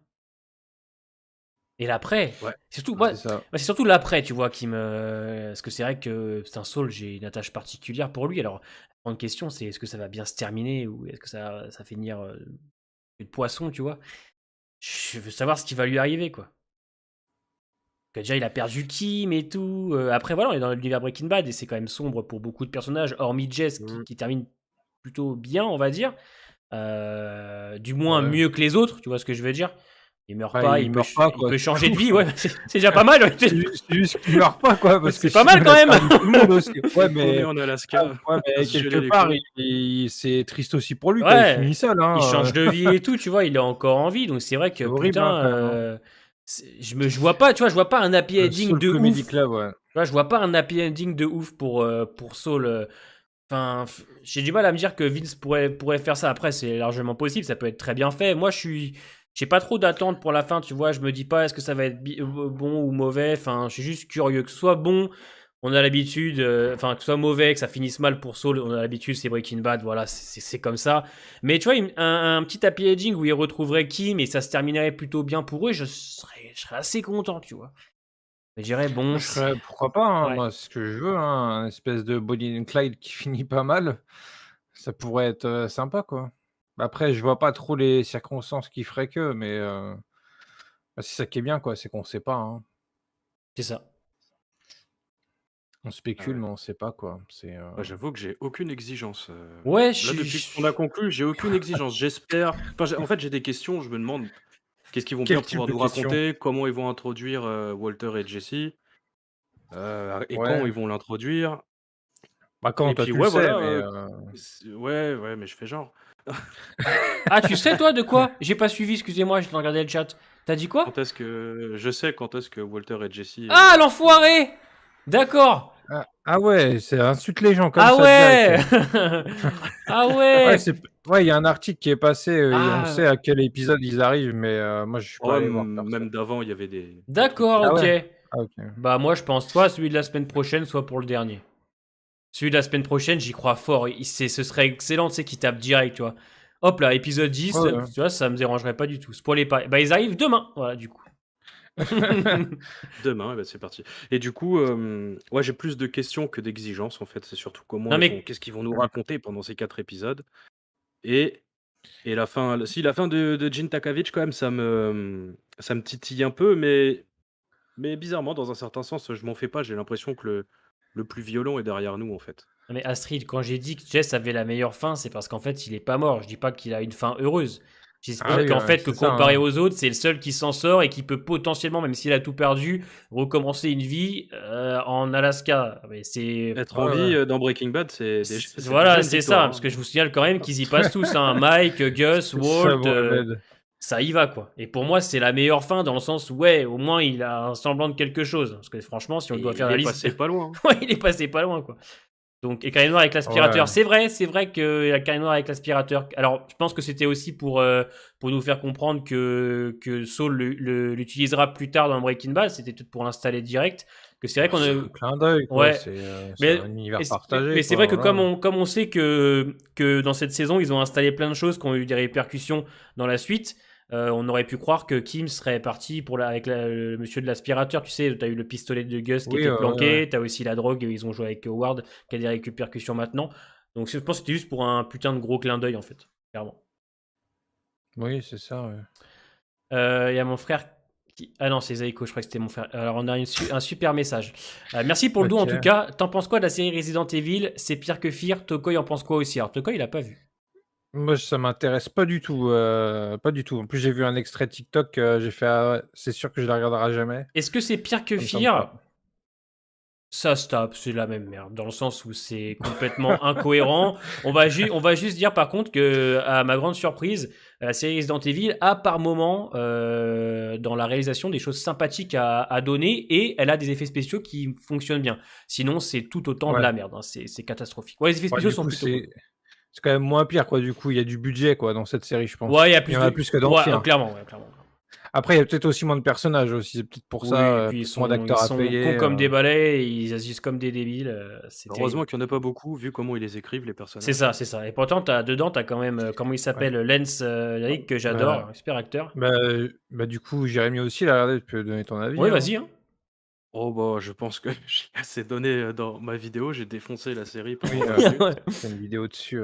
Et l'après, Ouais, surtout, ouais. c'est ça. c'est surtout l'après, tu vois, qui me. Parce que c'est vrai que c'est un Saul, j'ai une attache particulière pour lui. Alors, la grande question, c'est est-ce que ça va bien se terminer ou est-ce que ça va finir de poisson, tu vois. Je veux savoir ce qui va lui arriver, quoi. Que déjà, il a perdu Kim et tout. Après, voilà, on est dans l'univers Breaking Bad et c'est quand même sombre pour beaucoup de personnages, hormis Jess Mmh. qui termine plutôt bien, on va dire. Du moins Ouais. mieux que les autres, tu vois ce que je veux dire. Il meurt Bah, pas, il meurt pas, il quoi, peut c'est changer de tout. vie, ouais, c'est déjà pas mal. Ouais, C'est juste qu'il meurt pas, quoi, parce que c'est pas sinon mal il quand a même. perdu tout le monde aussi. Ouais, Paumé mais en Alaska, ouais, à mais se geler quelque les part, côtes. c'est triste aussi pour lui, quoi, il Ouais, finit seul, il hein, change de vie et tout, tu vois, il est encore en vie, donc c'est vrai que c'est horrible, hein, putain, quand même, hein. je vois pas, tu vois, je vois pas un happy Le ending Soul de Comedy ouf. Club, ouais. Tu vois, je vois pas un happy ending de ouf pour Saul. Enfin, j'ai du mal à me dire que Vince pourrait faire ça. Après, c'est largement possible, ça peut être très bien fait. Moi, j'ai pas trop d'attente pour la fin, tu vois. Je me dis pas est-ce que ça va être bon ou mauvais. Enfin, je suis juste curieux que ce soit bon. on a l'habitude, enfin, que ce soit mauvais, que ça finisse mal pour Saul, on a l'habitude, c'est Breaking Bad, voilà, c'est comme ça. Mais tu vois, un petit happy ending où ils retrouveraient Kim et ça se terminerait plutôt bien pour eux, je serais assez content, tu vois. Mais je dirais, bon, Moi, je serais pourquoi pas, hein, ouais, moi, c'est ce que je veux, hein, un espèce de Bonnie and Clyde qui finit pas mal, ça pourrait être, sympa, quoi. Après, je vois pas trop les circonstances qui feraient que, mais c'est ça qui est bien, quoi, c'est qu'on sait pas, hein. c'est ça. On Ah spécule, ouais. mais on sait pas, quoi. C'est, Ouais, j'avoue que j'ai aucune exigence, Ouais, là, depuis qu'on a conclu, j'ai aucune exigence. J'espère enfin, en fait, j'ai des questions, je me demande qu'est-ce qu'ils vont bien quel type pouvoir de nous question? raconter? Comment ils vont introduire, Walter et Jesse? Et quand Ouais, ils vont l'introduire? bah, quand Et toi, puis tu le ouais, sais, voilà, mais ouais, ouais, mais je fais genre. Ah, tu sais, toi, de quoi? J'ai pas suivi, excusez-moi, je regardé le chat. T'as dit quoi? Quand est-ce que je sais quand est-ce que Walter et Jesse, Ah, l'enfoiré! D'accord. ouais, c'est insulte les gens comme Ah ça direct. ouais! Ah Ouais, ouais! ouais, il y a un article qui est passé, et on Ah, sait à quel épisode ils arrivent, mais moi, je suis pas oh, allé voir perso. même d'avant, il y avait des trucs qui d'accord, Ah étaient ok. ouais? Ah OK. Bah, moi, je pense soit celui de la semaine prochaine, soit pour le dernier. Celui de la semaine prochaine, j'y crois fort. Ce serait excellent, tu sais, qu'il tape direct, tu vois. Hop là, épisode 10, Ouais, ouais. tu vois, ça me dérangerait pas du tout. Spoiler pas. Bah, ils arrivent demain, voilà, du coup. demain, et bah, c'est parti. Et du coup, ouais, j'ai plus de questions que d'exigences, en fait. C'est surtout Non, comment ils vont mais qu'est-ce qu'ils vont nous raconter pendant ces 4 épisodes? Et la fin, la fin de Jin Takavich quand même, ça me titille un peu, mais bizarrement, dans un certain sens, je m'en fais pas. J'ai l'impression que le plus violent est derrière nous, en fait. Non, mais Astrid, quand j'ai dit que Jess avait la meilleure fin, c'est parce qu'en fait, il est pas mort. Je dis pas qu'il a une fin heureuse. Ah J'explique oui, qu'en fait, que c'est ça, comparé hein. aux autres, c'est le seul qui s'en sort et qui peut potentiellement, même s'il a tout perdu, recommencer une vie en Alaska. Mais c'est Être en Ouais, ouais. vie, dans Breaking Bad, c'est déjà voilà, une c'est ça. victoire, Parce hein. que je vous signale quand même qu'ils y passent tous, hein. Mike, Gus, C'est ça, Walt, Mohamed. ça y va quoi. Et pour moi, c'est la meilleure fin dans le sens où, ouais, au moins il a un semblant de quelque chose. Parce que franchement, si on doit Et faire il la est liste, passé pas loin, hein. ouais, il est passé pas loin quoi. Donc, et Carré Noir avec l'aspirateur, Ouais. c'est vrai que la Carré Noir avec l'aspirateur. Alors, je pense que c'était aussi pour nous faire comprendre que Saul l'utilisera plus tard dans Breaking Bad. C'était peut-être pour l'installer direct. Que c'est vrai Bah, qu'on c'est a, un clin d'œil, quoi, ouais, c'est mais un univers partagé, c'est vrai quoi, que voilà. comme on sait que dans cette saison ils ont installé plein de choses qui ont eu des répercussions dans la suite. On aurait pu croire que Kim serait parti avec le monsieur de l'aspirateur. Tu sais, tu as eu le pistolet de Gus qui Oui, était ouais, ouais. planqué, tu as aussi la drogue, ils ont joué avec Howard qui a des répercussions maintenant. Donc je pense que c'était juste pour un putain de gros clin d'œil en fait, clairement. Oui, c'est ça, ouais. Il y a mon frère qui... Ah non, c'est Zaiko, je crois que c'était mon frère. Alors on a un super message. Merci pour le don en tout OK. cas. T'en penses quoi de la série Resident Evil? C'est pire que Fear. Toko, il en pense quoi aussi? Alors Toko, il a pas vu. Moi, ça m'intéresse pas du tout, pas du tout. En plus, j'ai vu un extrait TikTok, j'ai fait: «Ah ouais, c'est sûr que je la regarderai jamais». Est-ce que c'est pire que Ça me tente pas. Fear? Ça se tape, c'est la même merde, dans le sens où c'est complètement incohérent. On va juste dire par contre que, à ma grande surprise, la série Resident Evil a par moment, dans la réalisation, des choses sympathiques à donner et elle a des effets spéciaux qui fonctionnent bien. Sinon, c'est tout autant de Ouais. la merde, hein, c'est catastrophique. Ouais, les effets Ouais, spéciaux du sont coup, plutôt cool. c'est quand même moins pire, quoi, du coup. Il y a du budget, quoi, dans cette série, je Ouais, il pense. y a Il y plus en a de. plus que dans Ouais, Fear. clairement, ouais, clairement. Après, il y a peut-être aussi moins de personnages aussi, c'est peut-être pour Oui, et ça, puis peut-être moins ils d'acteurs à sont cons payer, comme des balais, et ils agissent comme des débiles, c'est terrible. Heureusement qu'il y en a pas beaucoup, vu comment ils les écrivent, les C'est personnages. ça, c'est ça. Et pourtant, dedans, t'as quand même, comment il ouais. s'appelle, Lance Rick, que Bah j'adore, un super acteur. bah, du coup, Jérémy aussi l'a regardé, tu peux donner ton avis, Oui, hein? vas-y, hein. Oh bah, je pense que j'ai assez donné, dans ma vidéo. J'ai défoncé la série pendant Oui, 20 Ouais. minutes. tu fait une vidéo dessus,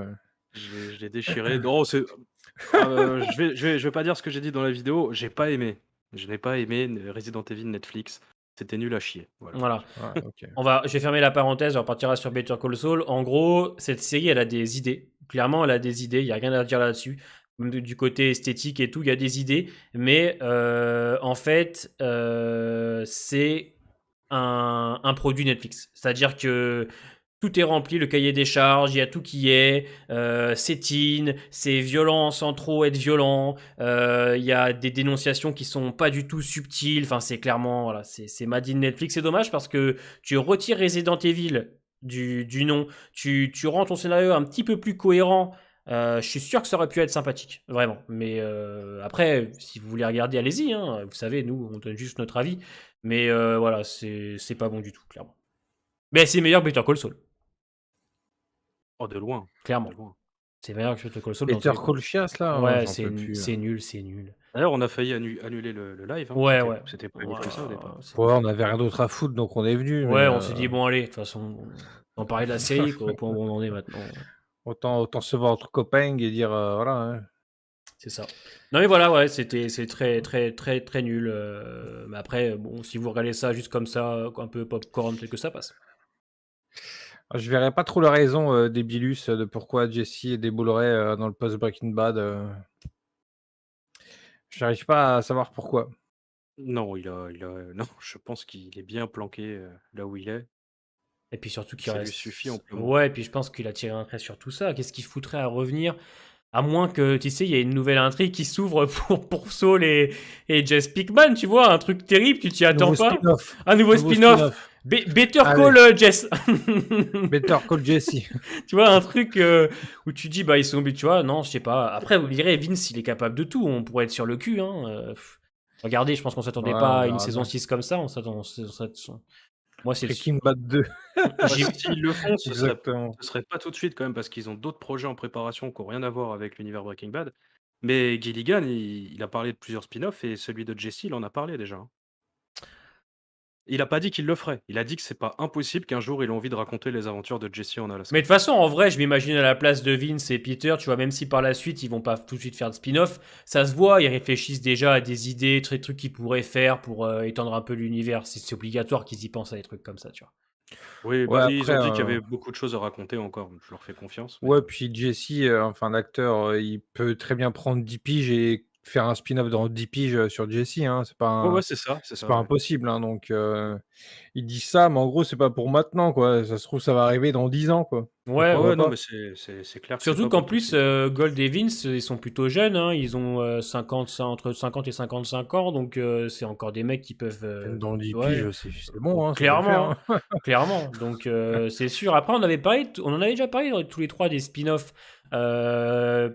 Je l'ai déchiré. Non, je vais pas dire ce que j'ai dit dans la vidéo. J'ai pas aimé. Je n'ai pas aimé Resident Evil Netflix. C'était nul à chier. Voilà. Voilà. Ouais, OK. Je vais fermer la parenthèse, on repartira sur Better Call Saul. En gros, cette série, elle a des idées. Clairement, elle a des idées, il n'y a rien à dire là-dessus. Même du côté esthétique et tout, il y a des idées. Mais en fait, c'est un produit Netflix. C'est-à-dire que tout est rempli, le cahier des charges, il y a tout qui est, c'est teen, c'est violent sans trop être violent, il y a des dénonciations qui sont pas du tout subtiles, enfin c'est clairement, voilà, c'est made in Netflix. C'est dommage parce que tu retires Resident Evil du nom, tu rends ton scénario un petit peu plus cohérent, je suis sûr que ça aurait pu être sympathique, vraiment. Mais après, si vous voulez regarder, allez-y, hein, vous savez, nous, on donne juste notre avis, mais voilà, c'est pas bon du tout, clairement. Mais c'est meilleur que Better Call Saul, Oh, de loin, de clairement. loin. C'est meilleur que Better Call Saul dans tous Better les points. Call Chias là, Ouais, j'en peux plus, là. c'est nul, c'est nul. D'ailleurs, on a failli annuler le live, hein. Ouais, ouais. C'était prévu que ça au départ. Ouah, Ouais, on avait rien d'autre à foutre, donc on est venu, mais ouais, on s'est dit, bon, allez, de toute façon, on parlait de la série, quoi, au point où on en est maintenant. autant se voir entre copains et dire, voilà, hein. C'est ça. Non mais voilà, ouais, c'est très très très très nul. Mais après, bon, si vous regardez ça juste comme ça, un peu popcorn, peut-être que ça passe. Je verrais pas trop la raison, des Bilus, de pourquoi Jesse déboulerait, dans le post Breaking Bad, j'arrive pas à savoir pourquoi. Non, non, je pense qu'il est bien planqué, là où il est. Et puis surtout qu'il Ça lui reste. suffit amplement. Ouais, et puis je pense qu'il a tiré un trait sur tout ça. Qu'est-ce qu'il foutrait à revenir? À moins que, tu sais, il y ait une nouvelle intrigue qui s'ouvre pour Saul et Jess Pinkman, tu vois, un truc terrible, tu t'y attends Nouveau pas. spin-off, Un nouveau nouveau spin-off. spin-off. Better Allez, Call Jess. Better Call Jesse. Tu vois, un truc où tu dis, bah, ils sont, tu vois, non, je sais pas. Après, vous direz, Vince, il est capable de tout. On pourrait être sur le cul, hein. Regardez, je pense qu'on Ouais, s'attendait on pas à une verra saison bien. 6 comme ça. Moi, c'est. Breaking Bad 2. Bah, J'y- s'ils le font, Exactement. ce serait pas tout de suite quand même parce qu'ils ont d'autres projets en préparation qui ont rien à voir avec l'univers Breaking Bad. Mais Gilligan, il a parlé de plusieurs spin-offs et celui de Jesse, il en a parlé déjà, hein. Il a pas dit qu'il le ferait. Il a dit que c'est pas impossible qu'un jour il ait envie de raconter les aventures de Jesse en Mais de Alaska. toute façon, en vrai, je m'imagine à la place de Vince et Peter, tu vois, même si par la suite, ils vont pas tout de suite faire de spin-off, ça se voit, ils réfléchissent déjà à des idées, des trucs qu'ils pourraient faire pour étendre un peu l'univers. C'est obligatoire qu'ils y pensent à des trucs comme ça, tu vois. Oui, Ouais, bah, ils après, ont dit qu'il y avait beaucoup de choses à raconter encore, je leur fais confiance, mais ouais, puis Jesse, enfin l'acteur, il peut très bien prendre 10 piges et faire un spin-off dans 10 piges, sur Jesse, hein. ouais, ouais, c'est C'est ça, pas ouais. impossible, hein, donc ils disent ça, mais en gros, c'est pas pour maintenant, quoi. Ça se trouve, ça va arriver dans 10 ans, quoi. Donc Ouais, Ouais, ouais. pourquoi ouais, non, pas? mais c'est clair que c'est Surtout pas qu'en pour tout de plus, suite. Gold et Vince, ils sont plutôt jeunes, hein. Ils ont entre 50 et 55 ans, donc c'est encore des mecs qui peuvent. Même dans 10 Ouais, piges, c'est bon, hein, ça peut le faire, clairement, hein. hein. Clairement. Donc c'est sûr. Après, on en avait déjà parlé tous les trois des spin-offs.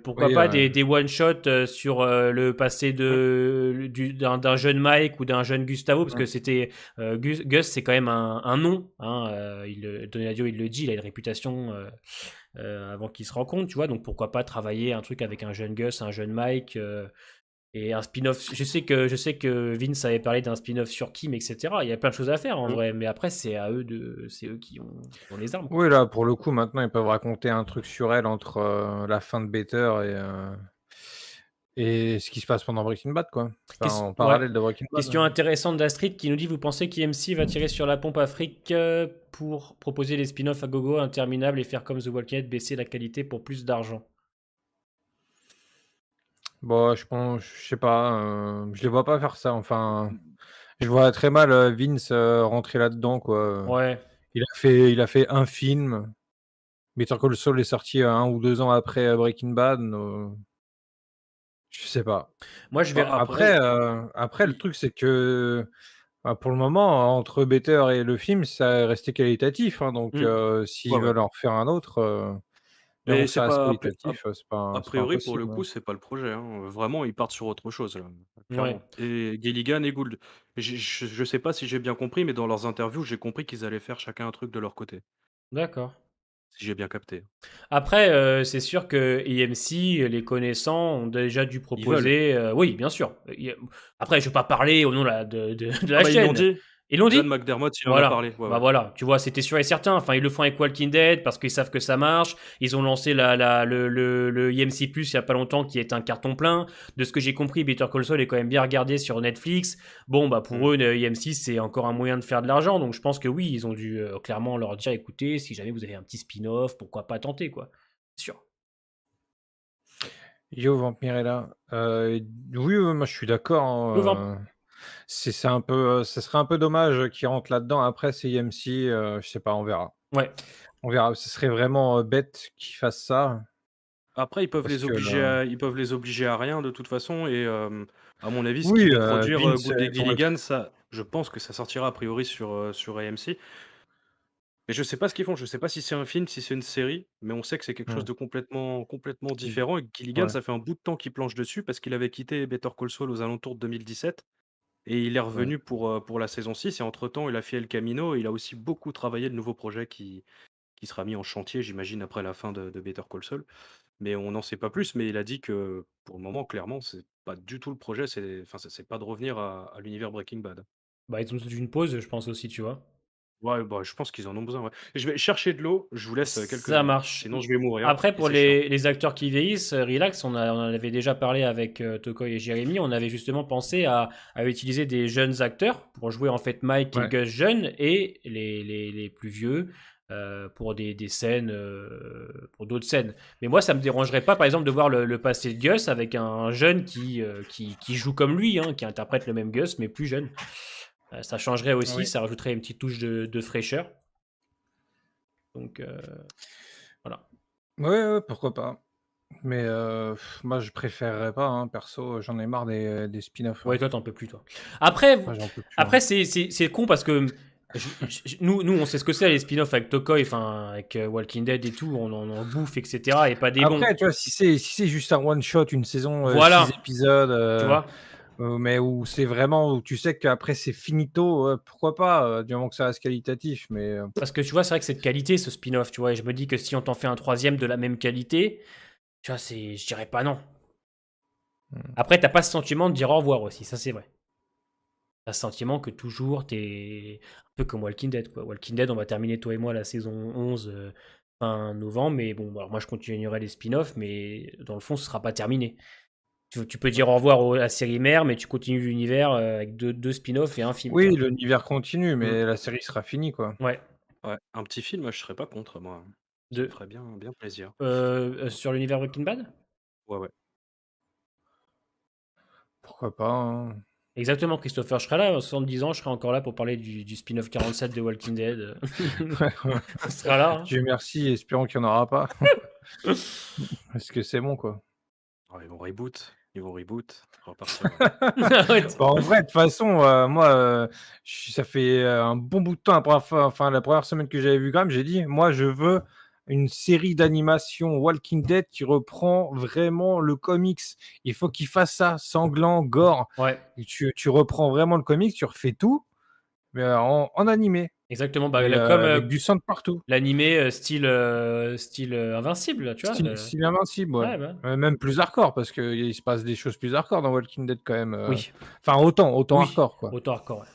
Pourquoi Oui, pas des one-shots sur le passé Mmh, d'un jeune Mike ou d'un jeune Gustavo, parce mmh. que c'était Gus, c'est quand même un nom. Hein, Donadio, il le dit, il a une réputation avant qu'il se rencontre, tu vois. Donc pourquoi pas travailler un truc avec un jeune Gus, un jeune Mike. Et un spin-off, je sais que Vince avait parlé d'un spin-off sur Kim, etc. Il y a plein de choses à faire en mmh. vrai, mais après c'est eux qui ont les armes, quoi. Oui, là, pour le coup, maintenant, ils peuvent raconter un truc sur elle entre, la fin de Better et ce qui se passe pendant Breaking Bad, quoi. Enfin, en Ouais. parallèle de Breaking Bad, Question hein. intéressante d'Astrid qui nous dit: vous pensez qu'IMC va tirer sur la pompe Afrique pour proposer des spin-offs à gogo interminables et faire comme The Walking Dead, baisser la qualité pour plus d'argent? Bon, je sais pas, je les vois pas faire ça, enfin, je vois très mal, Vince, rentrer là-dedans, quoi. Ouais. Il a fait un film. Better Call Saul est sorti, 1 ou 2 ans après, Breaking Bad, je sais pas. Moi, je Bah, vais. Après le i truc, c'est que, bah, pour le moment, entre Better et le film, ça est resté qualitatif, hein, donc mmh, ouais, s'ils ouais. veulent en refaire un autre, du moment Mais que ça c'est reste pas qualitatif, a c'est pas priori, pour le impossible, coup, hein. c'est pas le projet, hein, vraiment, ils partent sur autre chose, là, Ouais. clairement. Et Gilligan et Gould. Je sais pas si j'ai bien compris, mais dans leurs interviews, j'ai compris qu'ils allaient faire chacun un truc de leur côté, D'accord. si j'ai bien capté. Après, c'est sûr que EMC, les connaissants, ont déjà dû Ils veulent. proposer. Oui, bien sûr. Après, je ne vais pas parler au nom de Ah la bah, ils l'ont chaîne. dit. Ils l'ont John dit? McDermott, il en a Voilà. parlé, ouais, Bah ouais. voilà, tu vois, c'était sûr et certain. Enfin, ils le font avec Walking Dead parce qu'ils savent que ça marche. Ils ont lancé le EMC Plus il y a pas longtemps qui est un carton plein. De ce que j'ai compris, Better Call Saul est quand même bien regardé sur Netflix. Bon, bah Mmh. pour eux, EMC c'est encore un moyen de faire de l'argent. Donc je pense que oui, ils ont dû clairement leur dire écoutez, si jamais vous avez un petit spin-off, pourquoi pas tenter, quoi. C'est sûr. Yo Vampirella, oui, oui, moi je suis d'accord, Le vamp. hein, c'est un peu, ça serait un peu dommage qu'ils rentrent là-dedans. Après c'est AMC, je sais pas, on verra. Ouais. On verra, ce serait vraiment, bête qu'ils fassent ça Après, parce que, heu ils peuvent les obliger à rien de toute façon et à mon avis, ce qu'ils oui, vont produire, Vince, Good Day ils ont le Gilligan, ça je pense que ça sortira a priori sur AMC. Mais je sais pas ce qu'ils font, je sais pas si c'est un film, si c'est une série, mais on sait que c'est quelque chose mmh, de complètement mmh, différent et que Gilligan, ouais. ça fait un bout de temps qu'il planche dessus parce qu'il avait quitté Better Call Saul aux alentours de 2017 et il est Ouais. revenu pour la saison 6 et entre-temps, il a fait El Camino et il a aussi beaucoup travaillé de nouveaux projets qui sera mis en chantier, j'imagine, après la fin de Better Call Saul. Mais on n'en sait pas plus, mais il a dit que pour le moment, clairement, c'est pas du tout le projet, c'est pas de revenir à l'univers Breaking Bad. Bah, ils ont peut une pause, je pense aussi, tu vois? Ouais, bah, je pense qu'ils en ont besoin, ouais. Je vais chercher de l'eau, je vous laisse, quelques Ça minutes, marche. sinon je vais mourir Après, et pour c'est chiant. les acteurs qui vieillissent, relax, on en avait déjà parlé avec Tokoy et Jérémy. On avait justement pensé à utiliser des jeunes acteurs pour jouer en fait Mike et Ouais. Gus jeunes et les plus vieux pour des scènes, pour d'autres scènes. Mais moi, ça me dérangerait pas, par exemple, de voir le passé de Gus avec un jeune qui joue comme lui, hein, qui interprète le même Gus, mais plus jeune. Ça changerait aussi, Ouais. ça rajouterait une petite touche de fraîcheur. Donc voilà. Ouais, pourquoi pas. Mais moi, je préférerais pas, hein, perso, j'en ai marre des spin-offs, Ouais, hein. toi, t'en peux plus, toi. Après, Moi, j'en peux plus, après hein. c'est con parce que nous, on sait ce que c'est les spin-offs avec Tokoi, enfin, avec Walking Dead et tout, on en bouffe, etc. Et pas des bons. Après, tu vois, si c'est juste un one shot, une saison, 6 Voilà, épisodes, tu vois. mais où c'est vraiment où tu sais qu'après c'est finito, pourquoi pas, du moment que ça reste qualitatif, mais Parce que tu vois, c'est vrai que c'est de qualité ce spin-off, tu vois. Et je me dis que si on t'en fait un troisième de la même qualité, tu vois, je dirais pas non. mmh, Après, t'as pas ce sentiment de dire au revoir aussi, ça c'est vrai. T'as ce sentiment que toujours t'es un peu comme Walking Dead, quoi. Walking Dead, on va terminer toi et moi la saison 11 fin novembre, mais bon, alors moi je continuerai les spin-offs, mais dans le fond, ce sera pas terminé. Tu peux dire au revoir à la série mère, mais tu continues l'univers avec deux spin-offs et un film, tu oui, vois. l'univers continue, Mmh. mais la série sera finie, quoi. Ouais. Ouais, un petit film, je serais pas contre moi, hein. Ça me De, ferait bien plaisir. sur l'univers Breaking Bad. Ouais, ouais. Pourquoi pas, hein? Exactement, Christopher, je serai là, à 70 ans, je serai encore là pour parler du spin-off 47 de Walking Dead. On sera là, Dieu merci, espérons qu'il y en aura pas, hein. parce que c'est bon, quoi. Ah, ils vont reboot, repartir, Arrête. Bah, en vrai, de toute façon, moi, ça fait, un bon bout de temps, la première fois enfin, la première semaine que j'avais vu Graham, j'ai dit: «Moi, je veux une série d'animation Walking Dead qui reprend vraiment le comics. Il faut qu'il fasse ça, sanglant, gore Ouais. et tu reprends vraiment le comics, tu refais tout, mais en animé Exactement, bah, et comme avec du sang de partout. l'animé style Invincible, là, tu vois. Style Invincible, ouais. Ouais, bah. Même plus hardcore parce qu'il se passe des choses plus hardcore dans Walking Dead quand même, Oui, enfin autant oui, hardcore, quoi. autant hardcore, ouais.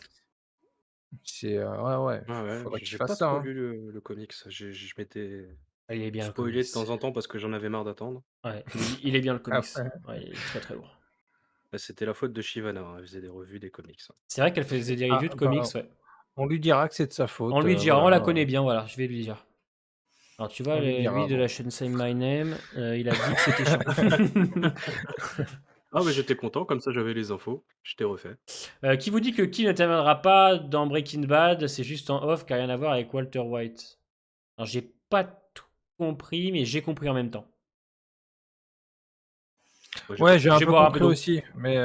C'est, ouais, ouais, ouais, faudrait qu'il j'ai fasse pas ça, trop hein. lu le comics. Je m'étais Ah, il est bien le spoilé comics. de temps en temps parce que j'en avais marre d'attendre. Ouais, il est bien le comics. Après, Ouais, il est très très lourd. Bah, c'était la faute de Shyvana, hein, elle faisait des revues des comics, hein. C'est vrai qu'elle faisait des reviews de comics, bah, ouais. on lui dira que c'est de sa On faute, lui dira, on voilà, la connaît bien, voilà, je vais lui dire. Alors tu vois, on lui lui dira, de bon. la chaîne Say My Name, il a dit que c'était chiant. Ah, mais j'étais content, comme ça j'avais les infos, je t'ai refait. Qui vous dit que qui n'interviendra pas dans Breaking Bad, c'est juste en off, qui a rien à voir avec Walter White. Alors j'ai pas tout compris, mais j'ai compris en même temps. Moi, j'ai pas Ouais, j'ai un Je vais compris. peu boire un peu compris d'eau. aussi, mais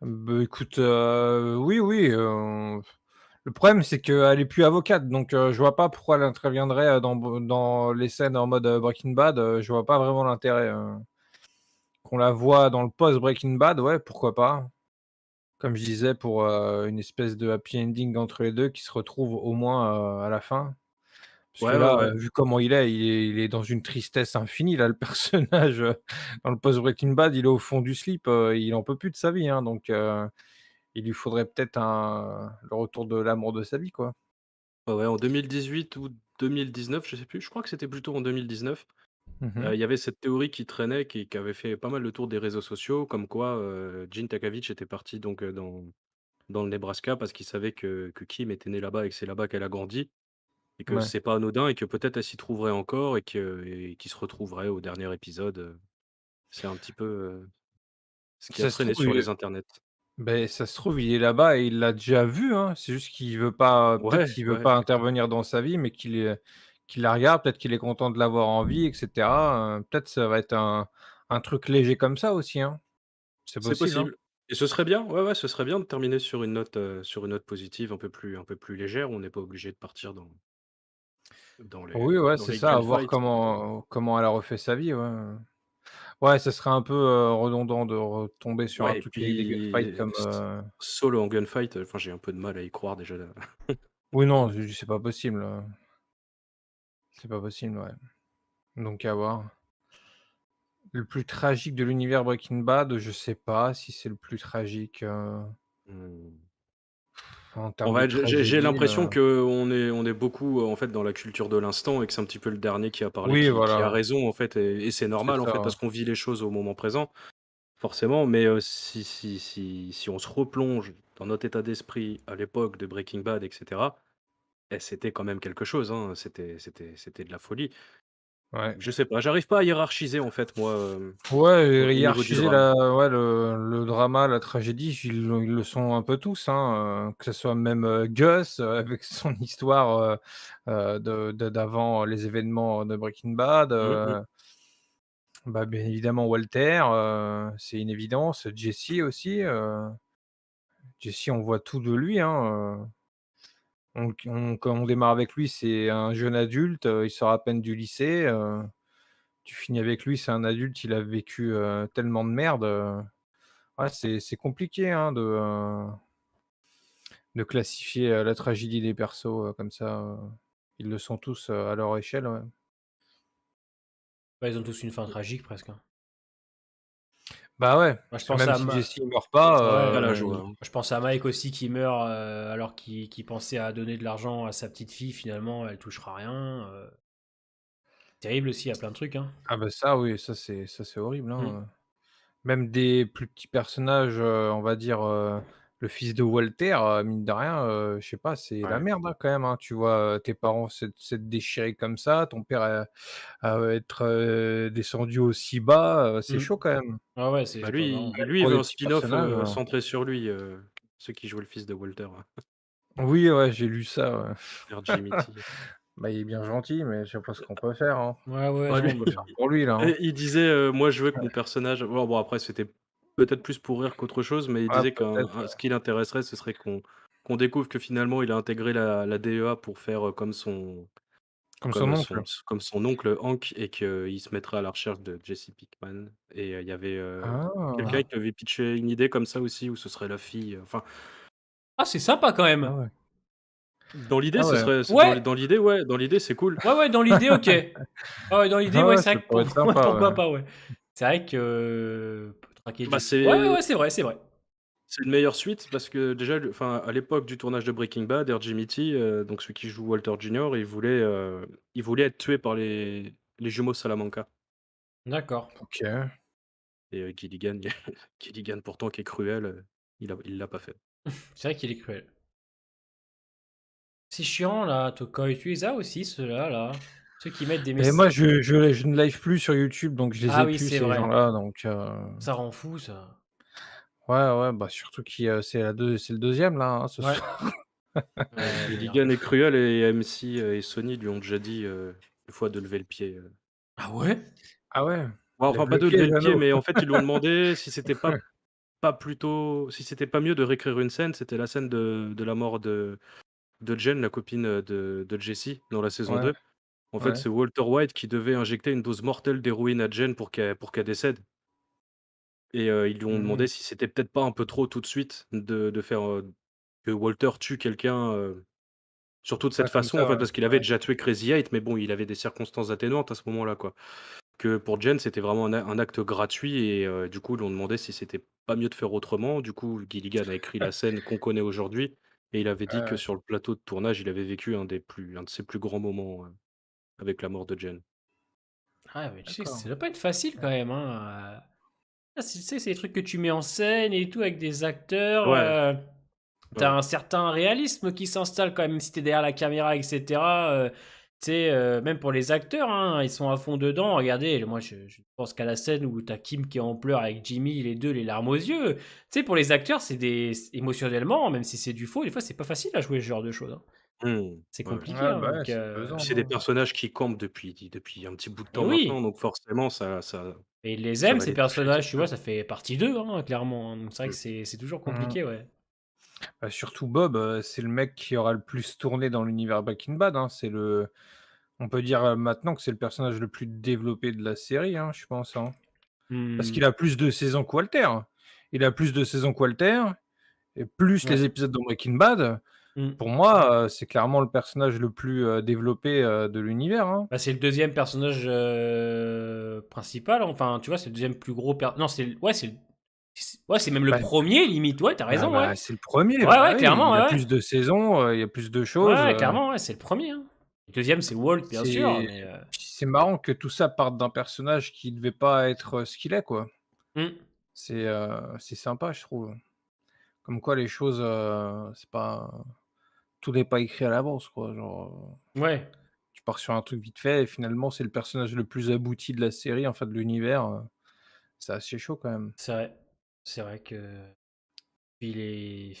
bah, écoute, oui, oui, le problème, c'est qu'elle est plus avocate, donc je vois pas pourquoi elle interviendrait, dans les scènes en mode, Breaking Bad, je vois pas vraiment l'intérêt, qu'on la voit dans le post Breaking Bad, ouais, pourquoi pas. Comme je disais pour, une espèce de happy ending entre les 2 qui se retrouvent au moins, à la fin. Parce que Ouais, ouais, là, ouais. vu comment il est dans une tristesse infinie là, le personnage, dans le post Breaking Bad, il est au fond du slip, il en peut plus de sa vie, hein, donc il lui faudrait peut-être le retour de l'amour de sa vie, quoi. Ouais, ouais, en 2018 ou 2019, je sais plus, je crois que c'était plutôt en 2019. Mmh. Il y avait cette théorie qui traînait, qui avait fait pas mal le tour des réseaux sociaux, comme quoi, Gene Takavich était parti donc, dans le Nebraska parce qu'il savait que Kim était née là-bas et que c'est là-bas qu'elle a grandi et que Ouais. c'est pas anodin et que peut-être elle s'y trouverait encore et qu'ils se retrouveraient au dernier épisode, c'est un petit peu, ce qui a Ça se traîné trouve, sur les internets. ça se trouve, il est là-bas et il l'a déjà vu, hein. C'est juste qu'il veut pas peut-être Ouais, qu'il veut ouais, pas intervenir dans sa vie, mais qu'il la regarde, peut-être qu'il est content de l'avoir en vie et cetera, peut-être ça va être un truc léger comme ça aussi, hein. C'est c'est possible, hein. possible et ce serait bien, ouais, ouais, ce serait bien de terminer sur une note positive un peu plus légère, où on n'est pas obligé de partir dans Oui, les ouais, dans c'est les ça, à voir gunfights. comment elle a refait sa vie, ouais. Ouais, ça serait un peu, redondant de retomber sur un Ouais et truc avec des gunfights puis comme, solo en gunfight, enfin, j'ai un peu de mal à y croire déjà là. oui, non, c'est pas possible, c'est pas possible, ouais. Donc à voir. Le plus tragique de l'univers Breaking Bad, je sais pas si c'est le plus tragique, Mmh. en En termes de fait, j'ai tragédie, l'impression qu'on est beaucoup, en fait, dans la culture de l'instant et que c'est un petit peu le dernier qui a parlé oui, qui a voilà, raison, en fait et c'est c'est normal, en ça, fait, ouais. parce qu'on vit les choses au moment présent, forcément, mais si on se replonge dans notre état d'esprit à l'époque de Breaking Bad et cetera, c'était quand même quelque chose, hein, c'était de la folie. Ouais. Je sais pas, j'arrive pas à hiérarchiser, en fait, moi, Ouais, au niveau du hiérarchiser drame. la ouais, le drama, la tragédie, ils le sont un peu tous, hein, que ce soit même, Gus, avec son histoire, de d'avant les événements de Breaking Bad, Mmh mh. bah, bien évidemment Walter, c'est une évidence. Jesse aussi, Jesse, on voit tout de lui, hein, quand on démarre avec lui, c'est un jeune adulte, il sort à peine du lycée, tu finis avec lui, c'est un adulte, il a vécu, tellement de merde, ouais, c'est compliqué, hein, de classifier, la tragédie des persos, comme ça, ils le sont tous, à leur échelle, ouais. Bah, ils ont tous une fin tragique presque, hein. Bah, ouais, Moi, je parce que pense même à si Ma Jesse il meurt ouais, C'est pas la pas, joie, il hein. je pense à Mike aussi qui meurt, alors qu'il pensait à donner de l'argent à sa petite fille, finalement, elle touchera rien, terrible aussi, il y a plein de trucs, hein. ah bah, ça oui, ça c'est horrible, Mmh. hein, même des plus petits personnages, on va dire, le fils de Walter, mine de rien, je sais pas, c'est la Ouais. merde, hein, quand même, hein. Tu vois, tes parents s'être déchirés comme ça, ton père être, descendu aussi bas, c'est Mmh. chaud quand même. Ah ouais, Bah, c'est pas lui marrant. lui, il Pour veut des un petits spin-off, personnages, centré sur lui, ceux qui jouaient le fils de Walter, oui, ouais, j'ai lu ça, ouais. vers Jimmy T. Bah, il est bien gentil, mais je sais pas ce qu'on peut faire, hein. Ouais, ouais, Ouais, Qu'est-ce lui non, qu'on peut mais faire pour lui là, hein? et il disait, «Moi, je veux que mon personnage» bon, après, c'était peut-être plus pour rire qu'autre chose, mais il Ah disait peut-être, ce qui l'intéresserait, ce serait qu'on découvre que finalement, il a intégré la DEA pour faire, comme son oncle. comme son oncle Hank et qu'il se mettrait à la recherche de Jesse Pinkman et il y avait, quelqu'un Ah! qui avait pitché une idée comme ça aussi où ce serait la fille, enfin, ah, c'est sympa quand Ah même! ouais. dans l'idée, Ah ce ouais. serait Ouais! dans l'idée, ouais, dans l'idée, c'est cool. Ouais, ouais, dans l'idée, OK. Ah ouais, dans l'idée, Ah ouais, ouais, c'est ça vrai que pourrait pour être moi, sympa, pourquoi ouais. pas, ouais. C'est vrai que, peut traquer Bah, Jesse. Ouais, ouais, c'est ouais, c'est vrai, c'est vrai. C'est une meilleure suite parce que déjà le enfin, à l'époque du tournage de Breaking Bad, Jimmy T, donc celui qui joue Walter Jr., il voulait être tué par les jumeaux Salamanca D'accord. OK. et Gilligan Gilligan pourtant qui est cruel, il l'a pas fait. C'est vrai qu'il est cruel. C'est chiant là, Tokoi. Tu les as aussi ceux-là, là? Ceux qui mettent des Et mess moi je ne live plus sur YouTube, donc je les ah ai oui, plus c'est ces vrai. gens-là, donc Ça rend fou ça. ouais, ouais, bah, surtout c'est le deuxième là, hein, ce Ouais. soir. Ouais, d'ailleurs. Gilligan est cruel et MC, et Sony lui ont déjà dit, une fois de lever le pied, Ah ouais? Ah ouais? ouais, enfin Lève pas le de pied, lever le pied, Jeannot. mais en fait, ils lui ont demandé si c'était pas mieux de réécrire une scène, c'était la scène de la mort de Jen, la copine, de Jesse dans la saison Ouais, 2. En fait, ouais. c'est Walter White qui devait injecter une dose mortelle d'héroïne à Jen pour qu'elle décède et ils lui ont Mmh. demandé si c'était peut-être pas un peu trop tout de suite de faire, que Walter tue quelqu'un, surtout de Ouais, cette comme façon, en ça, fait, ouais. parce qu'il avait déjà tué Crazy Eight, mais bon, il avait des circonstances atténuantes à ce moment-là, quoi. Que pour Jen, c'était vraiment un acte gratuit et du coup, ils lui ont demandé si c'était pas mieux de faire autrement. Du coup, Gilligan a écrit la scène qu'on connaît aujourd'hui et il avait dit que Ouais, sur le plateau de tournage, il avait vécu un de ses plus grands moments, avec la mort de Jen. Ah mais tu sais, d'accord. ça doit pas être facile quand même, hein, ah, tu sais, c'est des trucs que tu mets en scène et tout avec des acteurs, Ouais, tu ouais. un certain réalisme qui s'installe quand même si tu derrière la caméra et cetera, tu sais, même pour les acteurs, hein, ils sont à fond dedans. Regardez, moi je pense qu'à la scène où tu Kim qui est en pleurs avec Jimmy, les 2 les larmes aux yeux. Tu sais, pour les acteurs, c'est des émotionnellement, même si c'est du faux, des fois c'est pas facile à jouer ce genre de choses, hein. Mmh. C'est Ouais, ouais. compliqué, Ouais, hein, bah, ouais, donc c'est Puis pesant, c'est des hein. personnages qui campent depuis un petit bout de et temps maintenant, oui! donc forcément Et ils les ça aiment va ces les toucher, c'est personnages, tu vois? sûr. Ça fait partie d'eux, hein, clairement, hein, donc c'est vrai que Mmh. c'est toujours Mmh. compliqué, ouais. Bah, surtout Bob, c'est le mec qui aura le plus tourné dans l'univers Breaking Bad, hein. On peut dire, maintenant que c'est le personnage le plus développé de la série, hein, je pense, hein. Parce Mmh. qu'il a plus de saisons que Walter. Il a plus de saisons que Walter et plus Ouais. les épisodes de Breaking Bad. Mmh. Pour moi, c'est clairement le personnage le plus, développé, de l'univers, hein. Bah, c'est le deuxième personnage principal. Enfin, tu vois, c'est le deuxième plus gros. Non, ouais, c'est même le Bah premier limite. Ouais, t'as raison. Ouais. c'est le premier. Ouais, Bah, ouais, oui, clairement. il a Ouais, ouais. plus de saisons, il y a plus de Ouais, choses, ouais, clairement. Ouais, c'est le premier. Hein. Le deuxième, c'est Walt, bien sûr, c'est mais. c'est marrant que tout ça parte d'un personnage qui devait pas être, ce qu'il est, quoi. Mmh. C'est sympa, je trouve. Comme quoi les choses, c'est pas tout n'est pas écrit à l'avance, quoi. Genre, Ouais, tu pars sur un truc vite fait et finalement c'est le personnage le plus abouti de la série, enfin de l'univers, c'est assez chaud quand même. c'est vrai. C'est vrai que. Il est.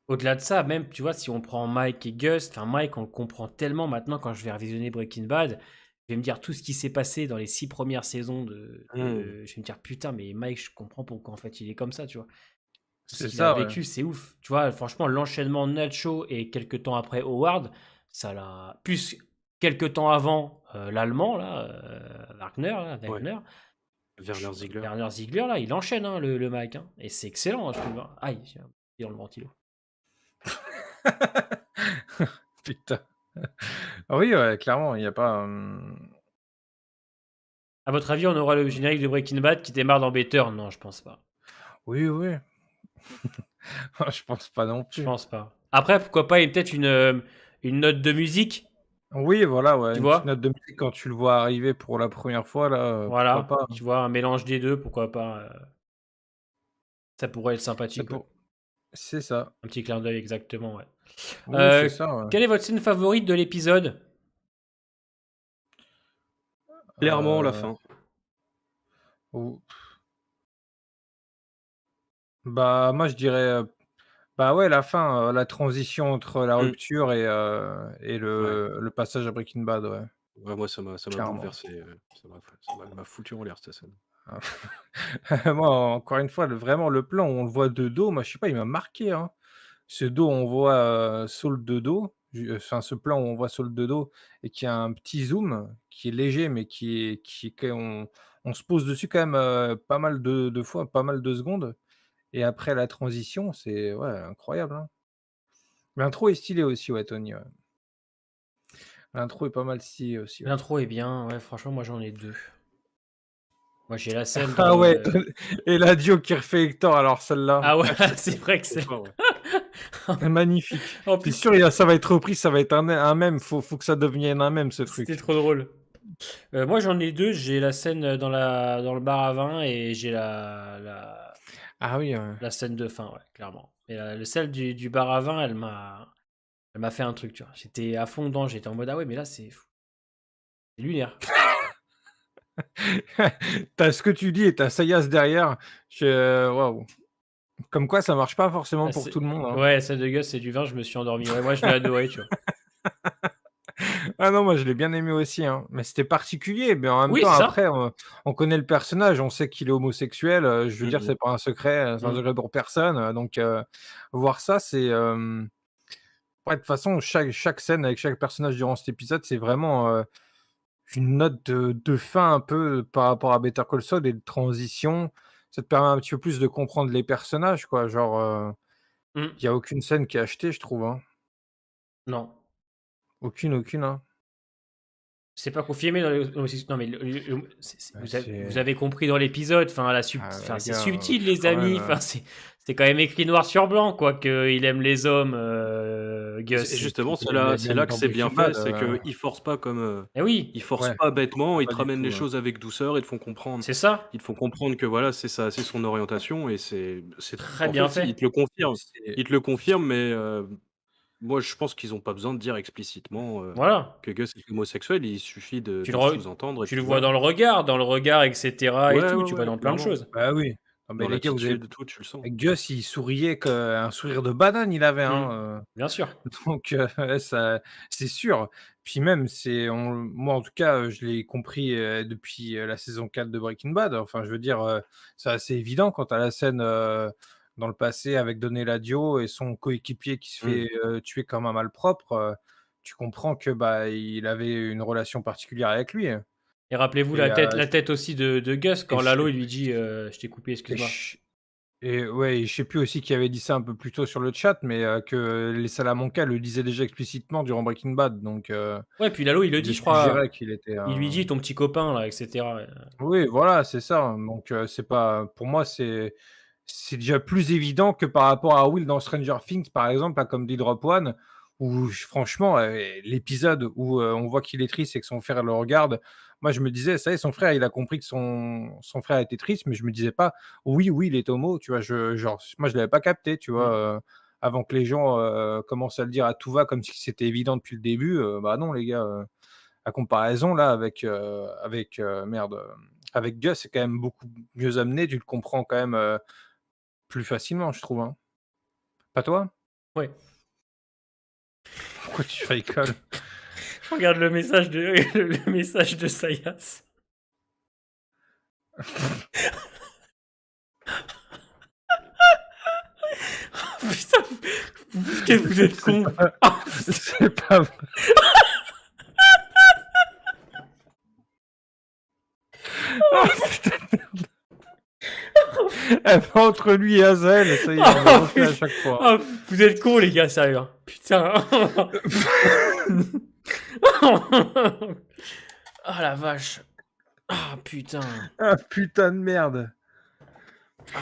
Au-delà de ça, même, tu vois, si on prend Mike et Gus, enfin, Mike, on le comprend tellement maintenant quand je vais revisionner Breaking Bad. Je vais me dire tout ce qui s'est passé dans les 6 premières saisons Mmh. Je vais me dire putain, mais Mike, je comprends pourquoi en fait il est comme ça, tu vois. Tout ce C'est qu'il a ça, ouais. vécu, c'est ouf. Tu vois, franchement, l'enchaînement Nacho et quelques temps après Howard, ça l'a. Plus quelques temps avant l'allemand, là, Ouais, Wagner, Werner Ziegler. Werner Ziegler, là, il enchaîne hein, le Mike. Hein, et c'est excellent, hein, je trouve. Hein. Aïe, j'ai un pied dans le ventilo. Putain. Ah oui, ouais, clairement, il y a pas, À votre avis, on aura le générique de Breaking Bad qui démarre dans Better? Non, je pense pas. oui, oui. Je pense pas non Je plus. pense pas. Après, pourquoi pas, peut-être une note de musique, Oui, voilà, ouais, tu une petite vois? note de musique quand tu le vois arriver pour la première fois là, pourquoi Voilà, pas, hein. tu vois, un mélange des deux, pourquoi pas. Ça pourrait être Ça sympathique, ouais. pour c'est ça. Un petit clin d'œil, exactement, ouais. Oui, c'est ça, ouais. Quelle est votre scène favorite de l'épisode? Clairement, la Heu, fin. ou bah, moi je dirais, bah, ouais, la fin, la transition entre la Mmh. rupture et Ouais. le passage à Breaking Bad, ouais, Ouais, moi, ça m'a clairement. bouleversé, ça m'a foutu en l'air, cette scène. Moi, encore une fois, vraiment le plan où on le voit de dos, moi je sais pas, il m'a marqué, hein. Ce dos, on voit, Saul de dos, enfin ce plan où on voit Saul de dos et qui a un petit zoom qui est léger, mais on se pose dessus quand même, pas mal de fois, pas mal de secondes et après la transition, c'est ouais, incroyable, hein. L'intro est stylée aussi, ouais, Tony, ouais. L'intro est pas mal stylée aussi, ouais. L'intro est bien, ouais, franchement, moi j'en ai deux. Moi j'ai la scène dans Ah ouais, le. et l'adieu qui refait Hector, alors celle-là, Ah ouais, Ah, c'était c'est vrai que trop c'est. fort, ouais. magnifique. En C'est plus, sûr, ça va être repris, ça va être un mème, faut que ça devienne un mème ce c'était truc. trop drôle. Moi j'en ai deux, j'ai la scène dans le bar à vin et j'ai Ah oui, ouais. la scène de fin, ouais, clairement. Et celle du bar à vin, elle m'a fait un truc, tu vois. J'étais à fond dedans, j'étais en mode ah ouais, mais là c'est lunaire. Tu ce que tu dis et tu Sayas derrière. Waouh! Comme quoi ça marche pas forcément Ah, pour tout le monde, hein. ouais, celle de Gus, c'est du vin, je me suis endormi. Ouais, moi je l'ai adoré, tu vois. Ah non, moi je l'ai bien aimé aussi, hein, mais c'était particulier, mais en même Oui, temps c'est ça. après, on connaît le personnage, on sait qu'il est homosexuel, je veux Mmh dire mh. c'est pas un secret, c'est un Mm. secret pour personne, donc voir ça c'est, ouais, de toute façon chaque scène avec chaque personnage durant cet épisode, c'est vraiment, une note de fin un peu par rapport à Better Call Saul et de transition. Ça te permet un petit peu plus de comprendre les personnages quoi, genre, Mm. il y a aucune scène qui est achetée je trouve, hein. Non. Aucune, aucune, hein. C'est pas confirmé dans les non mais vous C'est avez compris dans l'épisode, enfin les c'est gars, subtil les quand même, amis, enfin c'est quand même écrit noir sur blanc quoi qu'il aime les hommes, Et Gus. et puis justement, c'est même là que dans c'est bien Breaking fait, Bad, c'est qu'ils forcent pas comme, Eh oui, ils forcent ouais, pas bêtement, ils pas te du ramènent tout, les choses avec douceur, c'est ça, ils te font comprendre que voilà, c'est ça, c'est son orientation et c'est très en bien fait, si, fait. c'est ils te le confirment, mais moi, je pense qu'ils ont pas besoin de dire explicitement, Voilà. que Gus est homosexuel, il suffit Tu de le le re sous-entendre et tu le puis vois voilà. dans le regard et cetera et Ouais, tout, ouais, tu vois ouais, dans plein de clairement. choses. bah oui. Non mais Dans les gars, vous avez l'attitude, tout, tu le sens. Gus, il souriait que un sourire de banane il avait, Mmh. hein, Bien sûr. donc ouais, ça c'est sûr. Puis même, moi en tout cas, je l'ai compris, depuis, la saison 4 de Breaking Bad. Enfin, je veux dire, c'est assez évident quand tu as la scène, dans le passé avec Don Eladio et son coéquipier qui se Mmh. fait, tuer comme un malpropre, tu comprends que, bah, il avait une relation particulière avec lui. Et rappelez-vous Et, la tête aussi de Gus quand je Lalo sais il lui dit je t'ai coupé, et excuse-moi. je et ouais, et je sais plus aussi qui avait dit ça un peu plus tôt sur le chat, mais que les Salamanca le disaient déjà explicitement durant Breaking Bad, donc Ouais, puis Lalo il le je dit, je crois. suggérais qu'il était Il lui dit ton petit copain là, etc. oui, voilà, c'est ça, donc c'est pas pour moi, c'est déjà plus évident que par rapport à Will dans Stranger Things, par exemple, là, comme dit Drop One, où franchement, l'épisode où on voit qu'il est triste et que son frère le regarde, moi je me disais, ça y est, son frère, il a compris que son frère était triste, mais je me disais pas, oui, oui, il est homo, tu vois, genre, moi je l'avais pas capté, tu vois, Mm. avant que les gens commencent à le dire à tout va comme si c'était évident depuis le début, bah non, les gars, la comparaison là merde, avec Gus, c'est quand même beaucoup mieux amené, tu le comprends quand même plus facilement, je trouve, hein. Pas toi? Ouais. Pourquoi tu rigoles? Je regarde le message de le message de Sayas. Putain, qu'est-ce que vous êtes C'est con. pas c'est pas vrai. Oh putain de merde. Eh ben, entre lui et Azael, ça y est, on le refait à chaque fois. Ah, vous êtes cons les gars, sérieux. Hein. Putain. Ah la vache. Ah putain. Ah putain de merde. Ah.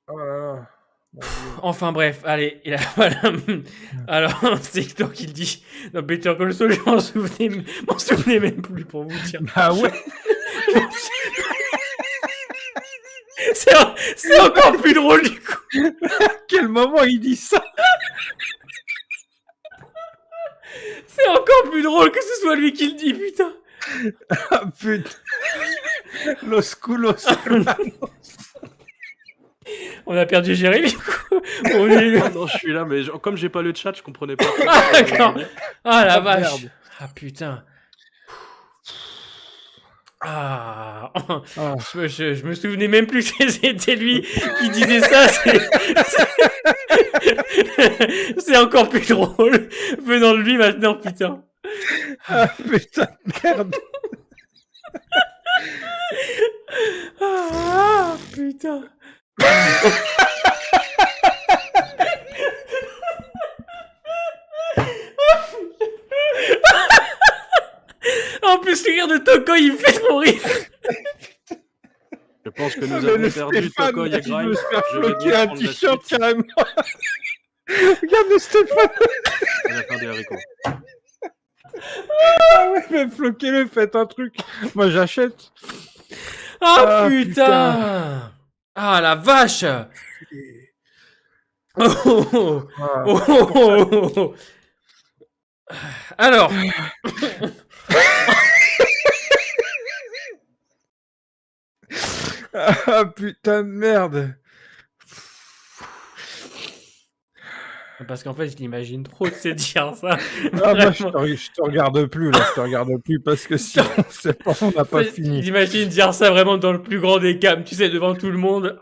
Oh là là. Mon Dieu. Enfin bref, allez, voilà. Alors, c'est toi qui le dis. Dans Better Call Saul, je m'en souvenais même plus pour vous dire. Bah ouais. C'est encore plus drôle du coup. À quel moment il dit ça? C'est encore plus drôle que ce soit lui qui le dit, putain. Ah putain. Los culos hermanos. On a perdu Jérémy du coup. Ah non, je suis là, mais comme j'ai pas le chat, je comprenais pas. Ah d'accord. Ah la Ah, vache. merde. Ah putain. Ah, Ah. je me souvenais même plus que c'était lui qui disait ça. C'est encore plus drôle venant de lui maintenant, putain. Ah putain de merde. Ah putain. En plus, le rire de Toko, il me fait trop rire. Je pense que nous Mais avons le perdu Stéphane, Toko et là, il Grimes. veut se faire Je vais floquer bien un prendre la t-shirt suite. carrément. Regarde le Stéphane. On a perdu Harico. Ah ouais, mais floquez-le, faites un truc. Moi j'achète. Ah Ah, putain. Ah la vache. Oh, oh, oh. Ah. Oh, oh, oh, oh. Alors. Ah putain de merde. Parce qu'en fait, je l'imagine trop de se dire ça. Ah, moi je Vraiment. te regarde plus là, je te regarde plus parce que sinon c'est pas, on n'a pas fini. J'imagine dire ça vraiment dans le plus grand des calmes, tu sais, devant tout le monde.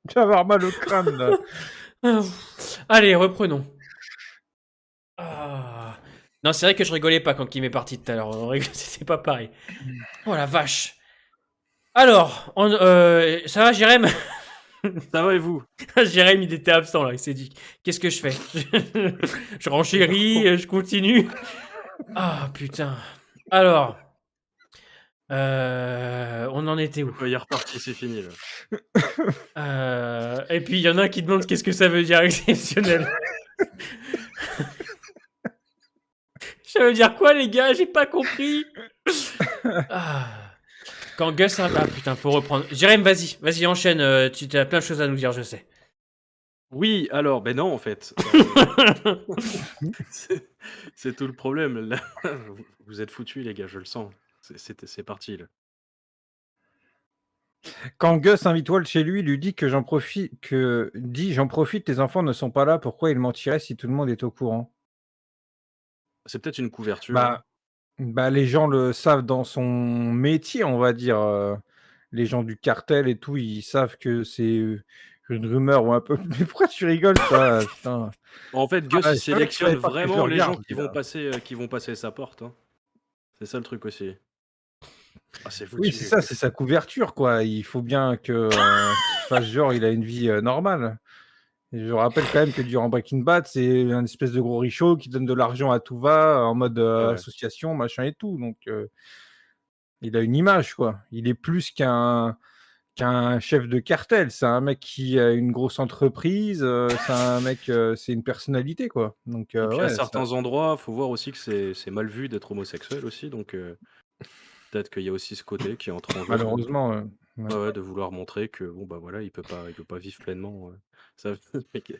Tu vas avoir mal au crâne là. Allez, reprenons. Ah. Non, c'est vrai que je rigolais pas quand Kim est parti tout à l'heure. C'était pas pareil. Oh la vache. Alors, ça va, Jérém? Ça va et vous? Jérém, il était absent là. Il s'est dit, qu'est-ce que je fais? Je renchéris, je continue. Ah putain. Alors, on en était où? Il est reparti, c'est fini. Là. Et puis il y en a un qui demande qu'est-ce que ça veut dire exceptionnel. Ça veut dire quoi les gars? J'ai pas compris. Ah. Quand Gus... Ah putain, faut reprendre. Jérém, vas-y enchaîne. Tu as plein de choses à nous dire, je sais. Oui, alors, ben non en fait. C'est tout le problème. Là, vous êtes foutus les gars, je le sens. C'est parti là. Quand Gus invite Walt chez lui, il lui dit que j'en profite, tes enfants ne sont pas là, pourquoi il mentirait si tout le monde est au courant? C'est peut-être une couverture. Hein. Bah, les gens le savent dans son métier, on va dire. Les gens du cartel et tout, ils savent que c'est une rumeur ou un peu. Mais pourquoi tu rigoles, toi? Putain. En fait, Gus Ah, il c'est vrai que je savais sélectionne pas que je vraiment les gens regarde, qui vont passer sa porte. Hein. C'est ça le truc aussi. Ah, c'est Oui, c'est foutu. ça, c'est sa couverture, quoi. Il faut bien que, qu'il fasse genre, il a une vie, normale. Et je rappelle quand même que durant Breaking Bad, c'est un espèce de gros richaud qui donne de l'argent à tout va, en mode, Ouais, ouais. association, machin et tout. Donc, il a une image, quoi. Il est plus qu'un chef de cartel. C'est un mec qui a une grosse entreprise, c'est un mec, c'est une personnalité, quoi. Donc, Et puis à ouais, ça certains endroits, faut voir aussi que c'est mal vu d'être homosexuel aussi, donc peut-être qu'il y a aussi ce côté qui entre en jeu quand même. malheureusement, ouais. Ouais, ouais, de vouloir montrer que bon, bah, voilà, il peut pas vivre pleinement, ça le mec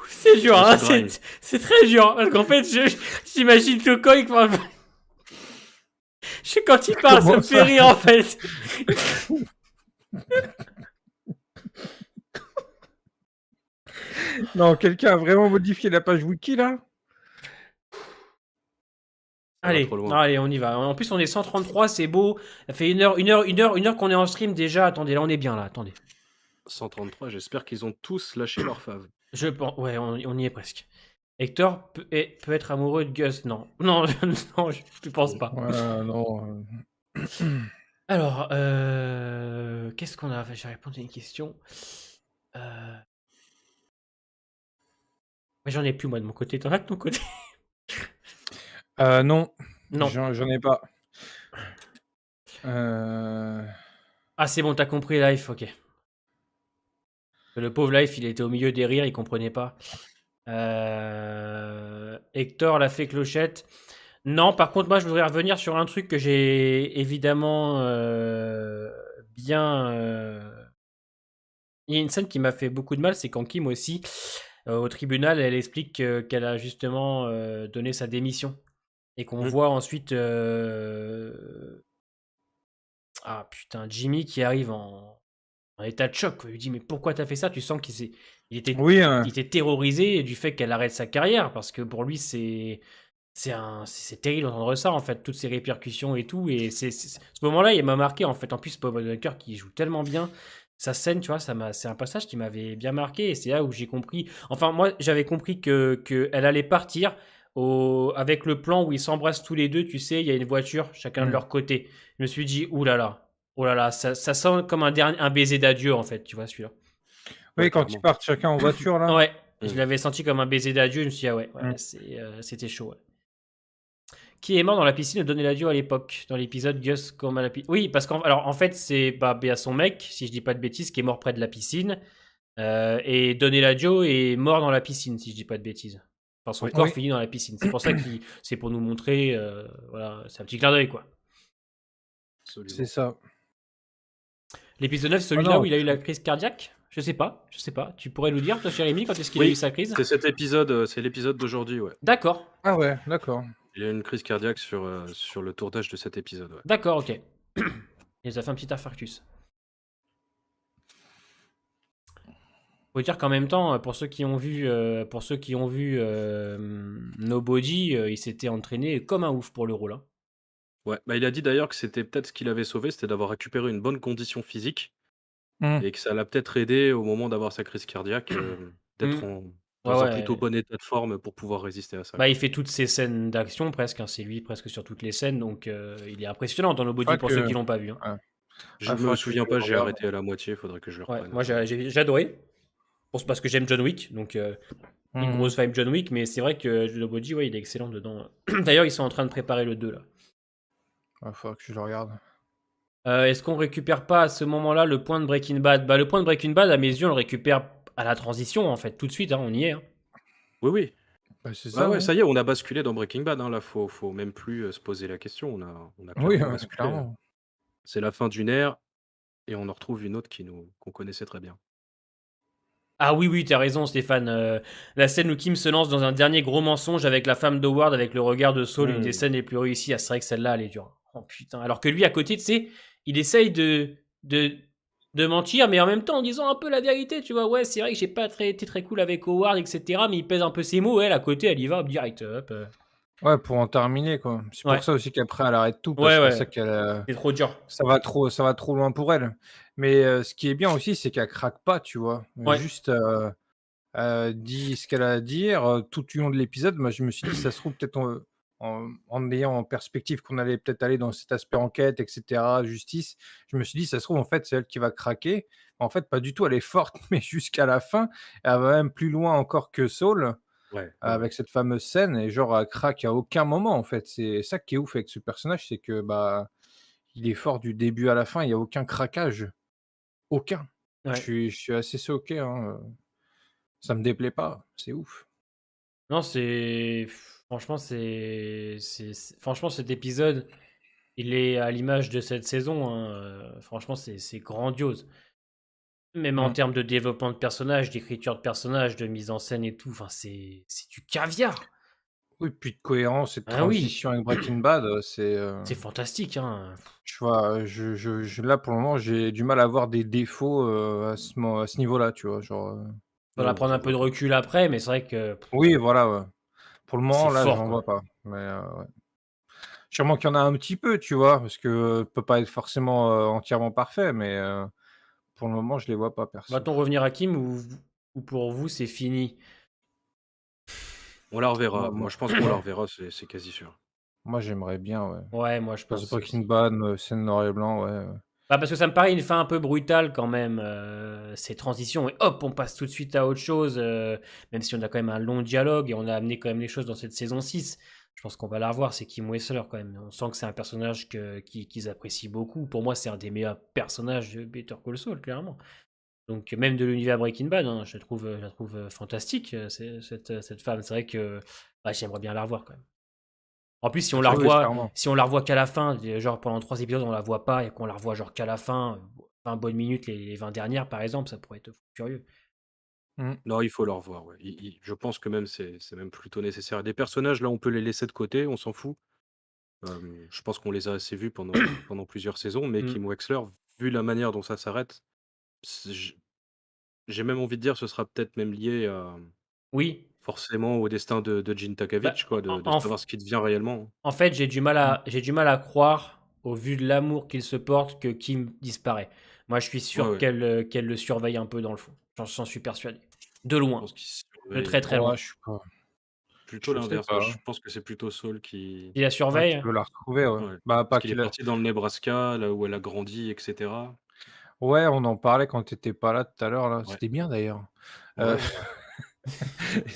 C'est dur, on se hein, grind. c'est très dur. Parce qu'en fait, j'imagine Coco, quand il parle, ça Comment me fait ça? rire en fait. Non, quelqu'un a vraiment modifié la page wiki, là? Ça va trop Allez, non, loin. allez, on y va. En plus, on est 133, c'est beau. Ça fait une heure qu'on est en stream déjà. Attendez, là, on est bien là. Attendez. 133, j'espère qu'ils ont tous lâché leur fave. Je pense, ouais, on y est presque. Hector peut être amoureux de Gus. Non, non, non, je pense pas. Ouais, non. Alors, qu'est-ce qu'on a fait? J'ai répondu à une question. Mais j'en ai plus, moi, de mon côté. T'en as de ton côté? Non, Non. j'en ai pas. Ah, c'est bon, t'as compris, Life, ok. Le pauvre Life, il était au milieu des rires, il comprenait pas. Hector l'a fait clochette. Non, par contre, moi, je voudrais revenir sur un truc que j'ai évidemment bien. Il y a une scène qui m'a fait beaucoup de mal, c'est quand Kim aussi, au tribunal, elle explique qu'elle a justement donné sa démission. Et qu'on Mmh. voit ensuite. Ah putain, Jimmy qui arrive en état de choc, quoi. Il lui dit: mais pourquoi t'as fait ça? Tu sens il était, Oui, il était terrorisé du fait qu'elle arrête sa carrière, parce que pour lui, c'est terrible d'entendre ça, en fait, toutes ces répercussions et tout. Et ce moment-là, il m'a marqué, en fait. En plus, Paul Walker qui joue tellement bien. Sa scène, tu vois, c'est un passage qui m'avait bien marqué. Et c'est là où j'ai compris. Enfin, moi, j'avais compris que elle allait partir avec le plan où ils s'embrassent tous les deux. Tu sais, il y a une voiture, chacun de leur côté. Je me suis dit: ouh là là, oh là là, ça sent comme un baiser d'adieu, en fait, tu vois, celui-là. Ouais, oui, quand ils clairement. partent chacun en voiture, là. Ouais, je Mmh. l'avais senti comme un baiser d'adieu. Je me suis dit: ah ouais, Mmh. c'était chaud, ouais. Qui est mort dans la piscine de Donny Ladio à l'époque, dans l'épisode Gus comme à la piscine. Oui, parce en fait, c'est Béa son mec, si je dis pas de bêtises, qui est mort près de la piscine. Et Donny Ladio est mort dans la piscine, si je dis pas de bêtises. Enfin, son Oui, corps Oui, finit dans la piscine. C'est pour ça c'est pour nous montrer, voilà, c'est un petit clin d'œil, quoi. c'est absolument. ça. L'épisode 9, Ah celui-là où non, il a eu la crise cardiaque? Je sais pas, je sais pas. Tu pourrais nous dire, toi, Jérémy, quand est-ce qu'il a eu Oui, sa crise? c'est cet épisode, c'est l'épisode d'aujourd'hui, ouais. D'accord, ah ouais, d'accord. Il a eu une crise cardiaque sur le tournage de cet épisode, ouais. d'accord, ok. Il nous a fait un petit infarctus. Faut dire qu'en même temps, pour ceux qui ont vu, Nobody, il s'était entraîné comme un ouf pour le rôle, hein. Ouais, bah, il a dit d'ailleurs que c'était peut-être ce qui l'avait sauvé, c'était d'avoir récupéré une bonne condition physique Mmh. et que ça l'a peut-être aidé au moment d'avoir sa crise cardiaque, Mm. d'être Ouais, dans un plutôt ouais. bon état de forme pour pouvoir résister à ça, Bah, il quoi. fait toutes ses scènes d'action presque, hein. C'est lui presque sur toutes les scènes, donc il est impressionnant dans Nobody Faudra pour ceux que qui l'ont pas vu, hein. ouais, Je ouais, me faudra que je souviens le pas, j'ai regarde. arrêté à la moitié, il faudrait que je le Ouais, reprenne, moi j'ai adoré, parce que j'aime John Wick, donc une Mmh. grosse vibe John Wick, mais c'est vrai que Nobody, ouais, il est excellent dedans. D'ailleurs, ils sont en train de préparer le 2 là. Ouais, faudra que je le regarde. Est-ce qu'on récupère pas à ce moment-là le point de Breaking Bad? Bah, le point de Breaking Bad, à mes yeux, on le récupère à la transition, en fait, tout de suite, hein, on y est, hein. Oui, oui. Bah, c'est Bah, ça, ouais, oui. ça y est, on a basculé dans Breaking Bad, hein, là, faut même plus, se poser la question. On a Oui, clairement basculé, clairement. C'est la fin d'une ère et on en retrouve une autre qu'on connaissait très bien. Ah oui, oui, t'as raison, Stéphane. La scène où Kim se lance dans un dernier gros mensonge avec la femme d'Howard, avec le regard de Saul, une des Mmh. scènes les plus réussies. Ah, c'est vrai que celle-là, elle est dure. Oh putain. Alors que lui, à côté, tu sais, il essaye de mentir, mais en même temps en disant un peu la vérité, tu vois. Ouais, c'est vrai que j'ai pas été très cool avec Howard, etc. Mais il pèse un peu ses mots. Elle, à côté, elle y va, hop, direct. Hop. Ouais, pour en terminer, quoi. C'est Ouais, pour ça aussi qu'après elle arrête tout parce ouais, qu'elle ouais. sait qu'elle, C'est trop dur. ça va trop loin pour elle. Mais, ce qui est bien aussi, c'est qu'elle craque pas, tu vois? Ouais. Juste, dit ce qu'elle a à dire, tout du long de l'épisode. Moi, je me suis dit: «Ça se trouve peut-être en ayant en perspective qu'on allait peut-être aller dans cet aspect enquête, et cetera, justice, je me suis dit: «Ça se trouve, en fait, c'est elle qui va craquer». En fait, pas du tout, elle est forte, mais jusqu'à la fin. Elle va même plus loin encore que Saul, Ouais, ouais, ouais. avec cette fameuse scène et genre, elle craque à aucun moment, en fait. C'est ça qui est ouf avec ce personnage, c'est que, bah, il est fort du début à la fin, il y a aucun craquage, aucun. Ouais. Je suis assez choqué, hein, ça me déplaît pas, c'est ouf. Non, franchement, franchement, cet épisode, il est à l'image de cette saison, hein, franchement, c'est grandiose. Même en Mmh. termes de développement de personnages, d'écriture de personnages, de mise en scène et tout, enfin, c'est du caviar! Oui, puis de cohérence et de Ah oui, transition avec Breaking Bad, c'est fantastique, hein. tu vois, là, pour le moment, j'ai du mal à voir des défauts, à ce niveau-là, tu vois? Genre, Faudra Non, prendre je un peu vois de pas. recul après, mais c'est vrai que oui, voilà, ouais. Pour le moment, c'est là, fort, j'en quoi. vois pas, mais ouais. Sûrement qu'il y en a un petit peu, tu vois? Parce que, peut pas être forcément, entièrement parfait, mais pour le moment, je les vois pas perso. Va-t-on revenir à Kim ou pour vous, c'est fini? On la reverra. Moi Moi, moi je pense qu'on la reverra, c'est quasi sûr. moi, j'aimerais bien, ouais. Ouais, moi, je pense Post-Breaking aussi. Bad, scène noir et blanc, ouais, Bah, parce que ça me paraît une fin un peu brutale quand même, ces transitions et hop, on passe tout de suite à autre chose, même si on a quand même un long dialogue et on a amené quand même les choses dans cette saison 6. Je pense qu'on va la revoir, c'est Kim Wexler quand même. On sent que c'est un personnage qu'ils apprécient beaucoup. Pour moi, c'est un des meilleurs personnages de Better Call Saul, clairement. Donc même de l'univers Breaking Bad, hein, je la trouve fantastique, cette femme. C'est vrai que bah, j'aimerais bien la revoir quand même. En plus, oui, oui, clairement. si on la revoit qu'à la fin, genre pendant 3 épisodes, on la voit pas et qu'on la revoit genre qu'à la fin, 20 bonnes minutes, les 20 dernières par exemple, ça pourrait être fou curieux. Mmh. Non, il faut la revoir, ouais. Je pense que même c'est même plutôt nécessaire. Des personnages, là, on peut les laisser de côté, on s'en fout. Je pense qu'on les a assez vus pendant plusieurs saisons, mais Mmh. Kim Wexler, vu la manière dont ça s'arrête, c'est j'ai même envie de dire, ce sera peut-être même lié à Oui, forcément au destin de Gene bah, Takavich, quoi, de savoir ce qu'il devient réellement. en fait, Mmh. j'ai du mal à croire, au vu de l'amour qu'il se porte, que Kim disparaît. Moi, je suis Ouais, sûr ouais, qu'elle le surveille un peu dans le fond. J'en suis persuadé. De je loin, pense qu'il se de surveille, très très Ouais, loin. plutôt je sais l'inverse. Moi, pas, je hein. pense que c'est plutôt Saul qui Il la Ouais, qui surveille? veut la retrouver, ouais. ouais, Bah, parce pas qu'il est qu'il a parti dans le Nebraska, là où elle a grandi et cetera. ouais, on en parlait quand tu étais pas là tout à l'heure, là. Ouais, C'était bien d'ailleurs. Heu, ouais,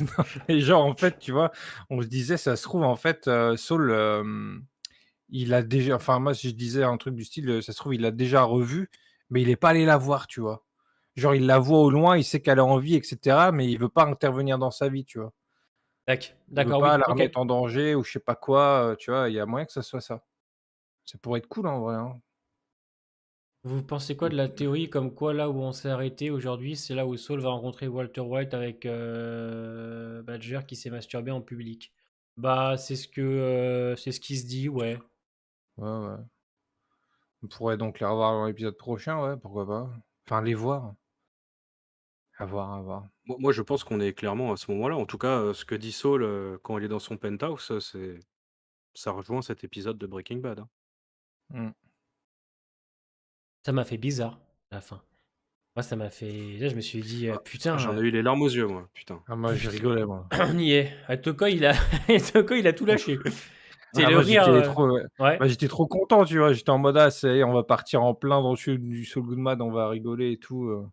non, mais genre, en fait, tu vois, on se disait, ça se trouve, en fait, Saul, il a déjà enfin, moi, je disais un truc du style, ça se trouve, il l'a déjà revue, mais il est pas allé la voir, tu vois? Genre, il la voit au loin, il sait qu'elle est en vie et cetera, mais il veut pas intervenir dans sa vie, tu vois? Il veut D'accord, pas oui, la OK. remettre en danger ou je sais pas quoi, tu vois? Il y a moyen que ça soit ça. Ça pourrait être cool, en vrai, hein. Vous pensez quoi mmh, de la théorie comme quoi là où on s'est arrêté aujourd'hui, c'est là où Saul va rencontrer Walter White avec Badger qui s'est masturbé en public? Bah c'est ce qui se dit, ouais. Ouais, ouais. On pourrait donc les revoir dans l'épisode prochain, ouais, pourquoi pas? Enfin, les voir. À voir, à voir. moi, je pense qu'on est clairement à ce moment-là. En tout cas, ce que dit Saul, quand il est dans son penthouse, ça rejoint cet épisode de Breaking Bad, hein. Mmh. Ça m'a fait bizarre, la fin. Moi ça m'a fait là je me suis dit, J'en «Putain, ai eu les larmes aux yeux, moi, putain. Ah moi, j'ai rigolé, moi. on y est». Toko il a Toko il a tout lâché. C'est Ah le moi, rire, j'étais trop ouais, ouais. bah, j'étais trop content, tu vois? J'étais en mode: «Ah ça y est, on va partir en plein dans du Saul Goodman, on va rigoler et tout»,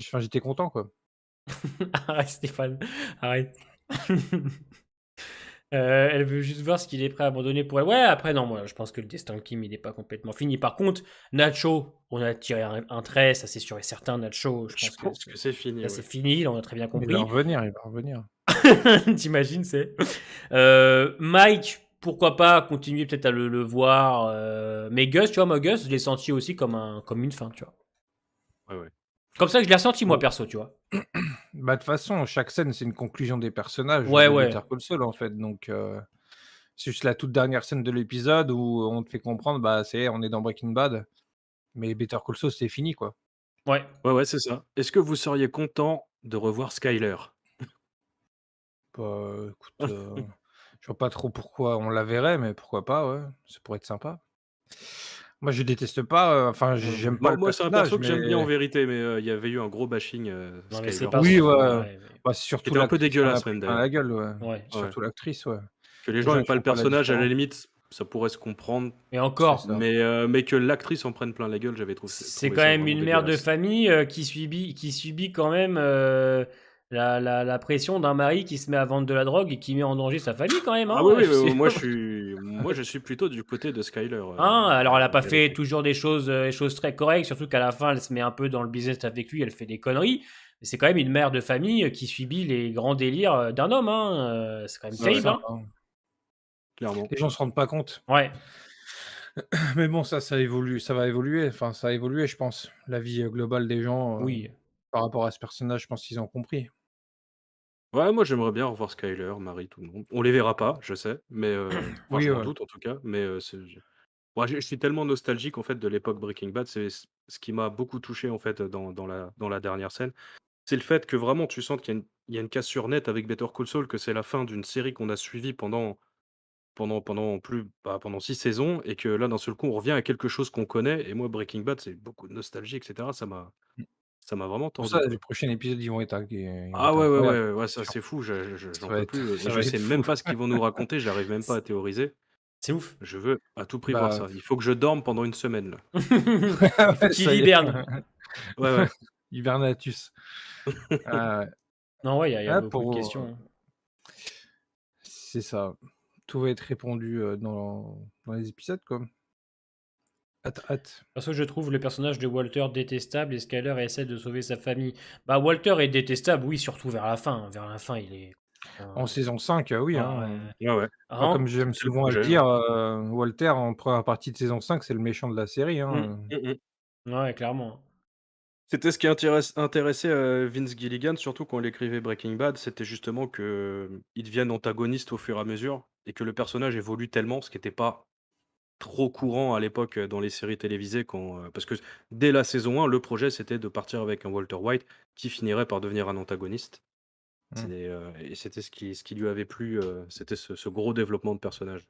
enfin, j'étais content, quoi. Arrête Stéphane, arrête. Elle veut juste voir ce qu'il est prêt à abandonner pour elle. Ouais, après, non, moi, je pense que le destin de Kim, il n'est pas complètement fini. Par contre, Nacho, on a tiré un trait, ça c'est sûr et certain. Nacho, je Je pense que pense que c'est fini, là, ouais. c'est fini, là, on a très bien Il va compris. revenir, il va revenir. T'imagines, c'est. Mike, pourquoi pas continuer peut-être à le voir. Mais Gus, tu vois, moi, Gus, je l'ai senti aussi comme une fin, tu vois. Ouais, ouais. Comme ça que je l'ai ressenti, moi, Bon, perso, tu vois. bah, de toute façon, chaque scène, c'est une conclusion des personnages, Ouais, de ouais. Better Call Saul, en fait, donc c'est juste la toute dernière scène de l'épisode où on te fait comprendre, bah, ça y est, on est dans Breaking Bad, mais Better Call Saul, c'est fini, quoi. Ouais. Ouais, ouais, c'est ça. Est-ce que vous seriez content de revoir Skyler? Bah, écoute, je vois pas trop pourquoi on la verrait, mais pourquoi pas, ouais, ça pourrait être sympa. Moi, je déteste pas, enfin, j'aime pas Moi le moi, c'est un perso personnage, que j'aime bien en mais vérité, mais il y avait eu un gros bashing, Non, mais c'est Skyler pas pour oui, son. cette, ouais, Ouais, bah, c'est qui surtout était un peu l'actrice qui en a dégueulasse pris même plein la d'ailleurs. gueule, ouais. ouais. Ouais. Surtout l'actrice, ouais. Que les Les gens gens aiment ils pas le font pas la personnage, à la différence. limite, ça pourrait se comprendre, Et C'est encore, ça. mais que l'actrice en prenne plein la gueule, j'avais c'est trouvé quand ça même vraiment une mère de dégueulasse. famille qui subit quand même la pression d'un mari qui se met à vendre de la drogue et qui met en danger sa famille quand même. Ah oui, Hein. oui, moi je suis plutôt du côté de Skyler, Hein, alors elle a pas fait véritablement. toujours des choses très correctes, surtout qu'à la fin elle se met un peu dans le business avec lui, elle fait des conneries. Mais c'est quand même une mère de famille qui subit les grands délires d'un homme. Hein. C'est quand même Ouais, C'est ouais, terrible. ça, Hein. hein. clairement. Les gens se rendent pas compte. Ouais. Mais bon, ça évolue, ça va évoluer, enfin, ça a évolué, je pense. La vie, globale des gens, Oui. par rapport à ce personnage, je pense qu'ils ont compris. Ouais, moi j'aimerais bien revoir Skyler, Marie, tout le monde. On les verra pas, je sais, mais enfin Oui, je m'en ouais. doute en tout cas, mais moi je suis tellement nostalgique en fait de l'époque Breaking Bad, c'est ce qui m'a beaucoup touché en fait dans la dernière scène. C'est le fait que vraiment tu sens qu'il y a une cassure nette avec Better Call Saul, que c'est la fin d'une série qu'on a suivie pendant 6 saisons et que là d'un seul coup on revient à quelque chose qu'on connaît et moi Breaking Bad c'est beaucoup de nostalgie et cetera, Mmh. ça m'a vraiment Pour ça, tordu, les quoi. prochains épisodes, ils vont Ah être ouais, ouais, incroyables, ouais, ouais, c'est ça sûr. c'est fou, j'en Ça va peux être plus, ça je va sais être même fou. pas ce qu'ils vont nous raconter, j'arrive même pas à théoriser. C'est ouf. Je veux à tout prix voir Bah, ça. Il faut que je dorme pendant une semaine là. Il faut ouais, qu'il ça y est. hiberne. Ouais, ouais. Hibernatus. Ah ouais. Non, ouais, il y a Ah beaucoup de pour, questions. Hein. c'est ça. Tout va être répondu, dans les épisodes, quoi. Hâte. Parce que je trouve le personnage de Walter détestable et Skyler essaie de sauver sa famille. Bah, Walter est détestable, oui, surtout vers la fin. Vers la fin, il est. En saison 5, oui, Ah, hein, ouais. Ouais, ouais. moi, comme Vraiment. j'aime C'était le souvent le projet, dire, ouais. Walter, en première partie de saison 5, c'est le méchant de la série, Mm. hein. Mmh mh. Ouais, clairement. C'était ce qui intéressait, Vince Gilligan, surtout quand il écrivait Breaking Bad, c'était justement qu'il devienne antagoniste au fur et à mesure et que le personnage évolue tellement, ce qui était pas trop courant à l'époque, dans les séries télévisées parce que dès la saison 1, le projet c'était de partir avec un Walter White qui finirait par devenir un antagoniste. Mmh. Et c'était ce qui lui avait plu, c'était ce gros développement de personnage.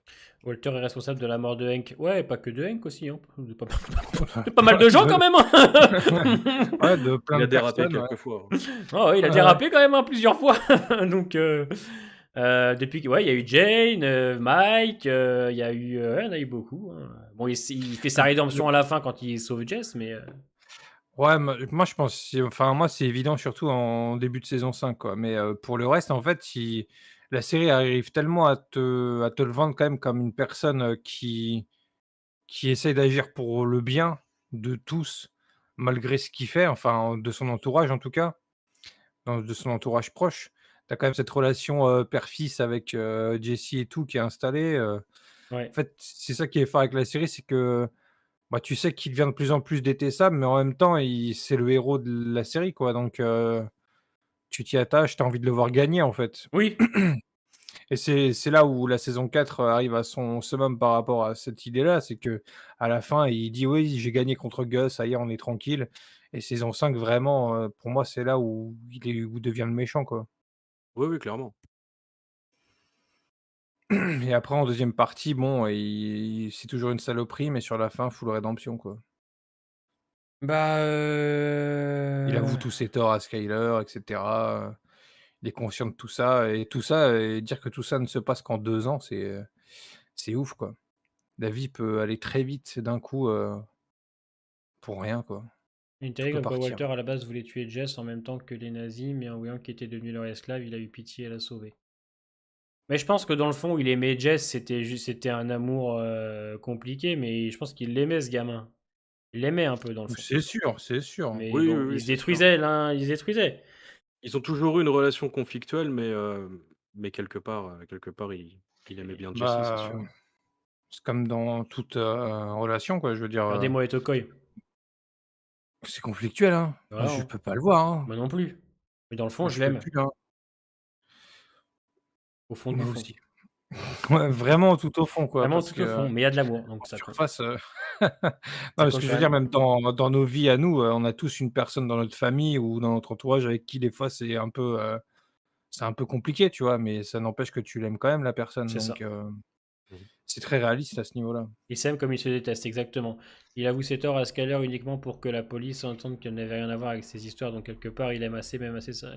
Walter est responsable de la mort de Hank. Ouais, pas que de Hank aussi. Hein. De pas mal de gens De quand même. Hein. ouais, de plein Il a de dérapé personnes, ouais. quelques fois, hein. Oh, ouais, il a Ouais, ouais. dérapé quand même hein, plusieurs fois. Donc, depuis que, ouais, il y a eu Jane, Mike, il y a eu, ouais, il y en a eu beaucoup. Hein. Bon, il fait sa rédemption à la fin quand il sauve Jess, mais Ouais, moi je pense, enfin moi c'est évident surtout en début de saison 5 quoi, mais pour le reste en fait, si la série arrive tellement à te le vendre quand même comme une personne, qui essaie d'agir pour le bien de tous, malgré ce qu'il fait, enfin de son entourage en tout cas, de son entourage proche. Tu as quand même cette relation, père-fils avec, Jesse et tout qui est installée, ouais. en fait, c'est ça qui est fort avec la série, c'est que bah, tu sais qu'il devient de plus en plus détestable, mais en même temps, c'est le héros de la série, quoi. Donc, tu t'y attaches, tu as envie de le voir gagner, en fait. Oui, Et c'est là où la saison 4 arrive à son summum par rapport à cette idée-là. C'est que à la fin, il dit: «Oui, j'ai gagné contre Gus, ça y est, on est tranquille». Et saison 5 vraiment, pour moi, c'est là où où il devient le méchant, quoi. Oui, oui, clairement. Et après, en deuxième partie, bon, c'est toujours une saloperie, mais sur la fin, full rédemption, quoi. bah, Il avoue tous ses torts à Skyler, et cetera. Il est conscient de tout ça et dire que tout ça ne se passe qu'en 2 ans, c'est ouf, quoi. La vie peut aller très vite d'un coup, pour rien, quoi. une Tout théorie peut comme quoi partir. Walter à la base voulait tuer Jess en même temps que les nazis, mais en voyant qu'il était devenu leur esclave, il a eu pitié et l'a sauvé. Mais je pense que dans le fond, il aimait Jess, c'était un amour compliqué, mais je pense qu'il l'aimait ce gamin. Il l'aimait un peu dans le fond. C'est sûr. Mais Oui, oui, bon, oui, il se c'est sûr. détruisait l'un, il se détruisait. Ils ont toujours eu une relation conflictuelle, mais quelque part, il aimait bien Jesse, c'est Bah, sûr. c'est comme dans toute, relation, quoi. Je veux dire, Regardez-moi et Tokoi. c'est conflictuel, hein. Moi, Voilà, je hein. peux pas le voir, hein. Moi non plus. Mais dans le fond, Moi, je je peux l'aime. plus, hein. Au fond du Moi fond. aussi. Ouais, vraiment tout au fond, quoi, Vraiment parce tout au que fond. Mais il y a de l'amour, en donc ça compte. surface, non, Ça mais ce que compte je quand veux dire, même. même dans nos vies à nous, on a tous une personne dans notre famille ou dans notre entourage avec qui des fois c'est un peu compliqué, tu vois? Mais ça n'empêche que tu l'aimes quand même la personne, C'est donc ça. Mmh. c'est très réaliste à ce niveau-là. Il s'aime comme il se déteste, exactement. Il avoue ses torts à Skyler uniquement pour que la police entende qu'il n'avait rien à voir avec ses histoires, donc quelque part, il aime assez, même assez ça.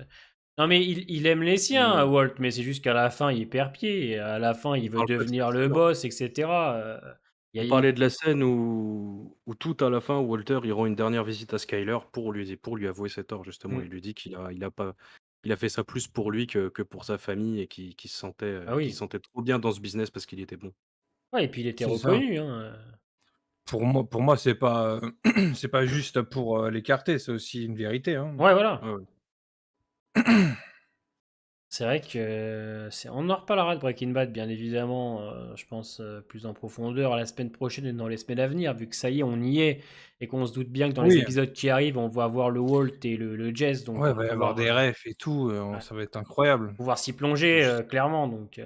Non, mais il aime les siens, Mmh. Walt, mais c'est juste qu'à la fin, il perd pied. Et à la fin, il On veut parle pas de devenir cette le scène, hein. boss, etc. On parlait de la scène où tout à la fin, Walter, il rend une dernière visite à Skyler pour lui avouer ses torts justement. Mm. Il lui dit qu'il a fait ça plus pour lui que pour sa famille et Ah qu'il se oui. sentait trop bien dans ce business parce qu'il était bon. Ouais, et puis il était C'est ça. reconnu. Hein. Pour moi, c'est pas, c'est pas juste pour, l'écarter, c'est aussi une vérité, hein. Ouais, voilà. Ouais, ouais. C'est vrai que on en reparlera de Breaking Bad, bien évidemment, je pense plus en profondeur la semaine prochaine et dans les semaines à venir, vu que ça y est, on y est, et qu'on se doute bien que dans les Oui, épisodes qui arrivent, on va avoir le Walt et le Jess, donc ouais, on il va va y avoir pouvoir, des refs et tout, ouais, ça va être incroyable. pouvoir s'y plonger Je clairement. Donc,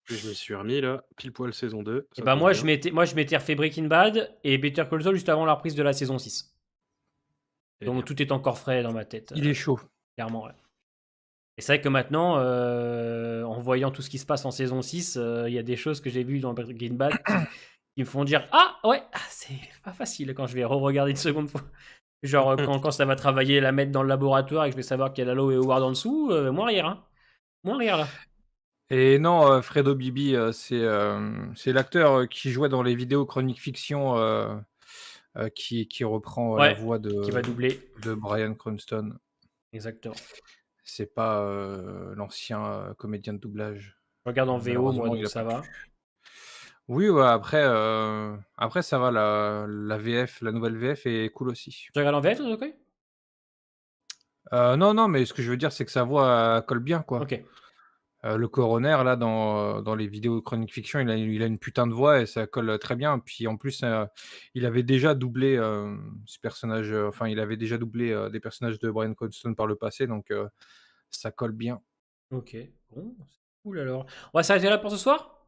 je m'y suis remis là, pile poil saison 2, et ça ben passe bien. moi, je m'étais refait Breaking Bad et Better Call Saul juste avant la reprise de la saison 6. Eh Donc bien. tout est encore frais dans ma tête, Il est chaud. clairement. Ouais. Et c'est vrai que maintenant, en voyant tout ce qui se passe en saison 6, il y a des choses que j'ai vues dans Breaking Bad qui me font dire ah ouais, c'est pas facile quand je vais re-regarder une seconde fois. Genre quand ça va travailler, la mettre dans le laboratoire et que je vais savoir qu'il y a Lalo et Howard en dessous, moins rire, hein. Moins rire là. Et non, Fredo Bibi, c'est l'acteur, qui jouait dans les vidéos Chronique Fiction, qui reprend, la Ouais, voix qui va doubler. de Bryan Cranston. Exactement. C'est pas, l'ancien, comédien de doublage. Je regarde en VO moi, Malheureusement, il donc a ça pas va. pu. Oui, ouais, après ça va, la VF, la nouvelle VF est cool aussi. Tu regardes en VF, ok? Non, non, mais ce que je veux dire, c'est que sa voix, colle bien, quoi. Ok. Le coroner là dans les vidéos Chronique Fiction, il a une putain de voix et ça colle, très bien. Puis en plus, il avait déjà doublé, ce personnage, enfin il avait déjà doublé, des personnages de Bryan Cranston par le passé, donc ça colle bien. Ok. Bon, c'est cool alors. On va s'arrêter là pour ce soir?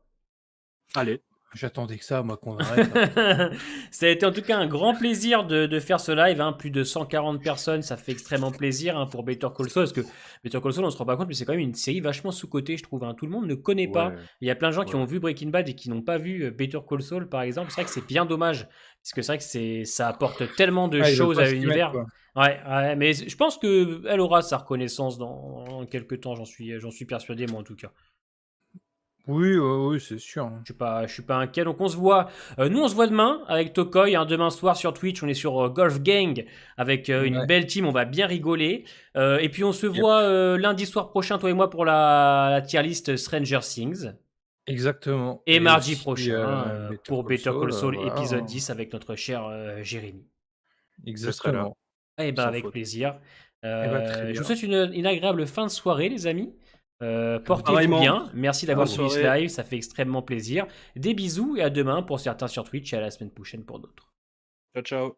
Allez, J'attendais que ça, moi, qu'on arrête là. Ça a été en tout cas un grand plaisir de faire ce live, hein. Plus de 140 personnes, ça fait extrêmement plaisir, hein, pour Better Call Saul, parce que Better Call Saul, on se rend pas compte, mais c'est quand même une série vachement sous-cotée, je trouve, hein. Tout le monde ne connaît pas. ouais, Il y a plein de gens qui ouais. ont vu Breaking Bad et qui n'ont pas vu Better Call Saul, par exemple. C'est vrai que c'est bien dommage, parce que c'est vrai que ça apporte tellement de Ah, ils veulent choses pas à s'y mettre, l'univers. quoi. Ouais, ouais, mais je pense que elle aura sa reconnaissance dans quelques temps, j'en suis persuadé, moi en tout cas. Oui, oui, oui, c'est sûr, hein. Je suis pas inquiet. Donc on se voit. Nous, on se voit demain avec Tokoy. Hein, demain soir sur Twitch, on est sur Golf Gang avec une Ouais, belle team. On va bien rigoler. Et puis on se yep, voit lundi soir prochain, toi et moi, pour la tier list Stranger Things. exactement. Et Et mardi aussi, prochain Better pour Call Better Call Saul, Saul voilà, épisode hein. 10 avec notre cher Jérémy. Je serai là, Exactement. Eh ben sans avec faute. plaisir. Et bah, très Je vous bien. souhaite une agréable fin de soirée, les amis. Portez-vous Pareillement, bien. Merci d'avoir bonne suivi ce soirée. live. Ça fait extrêmement plaisir. Des bisous et à demain pour certains sur Twitch et à la semaine prochaine pour d'autres. Ciao, ciao.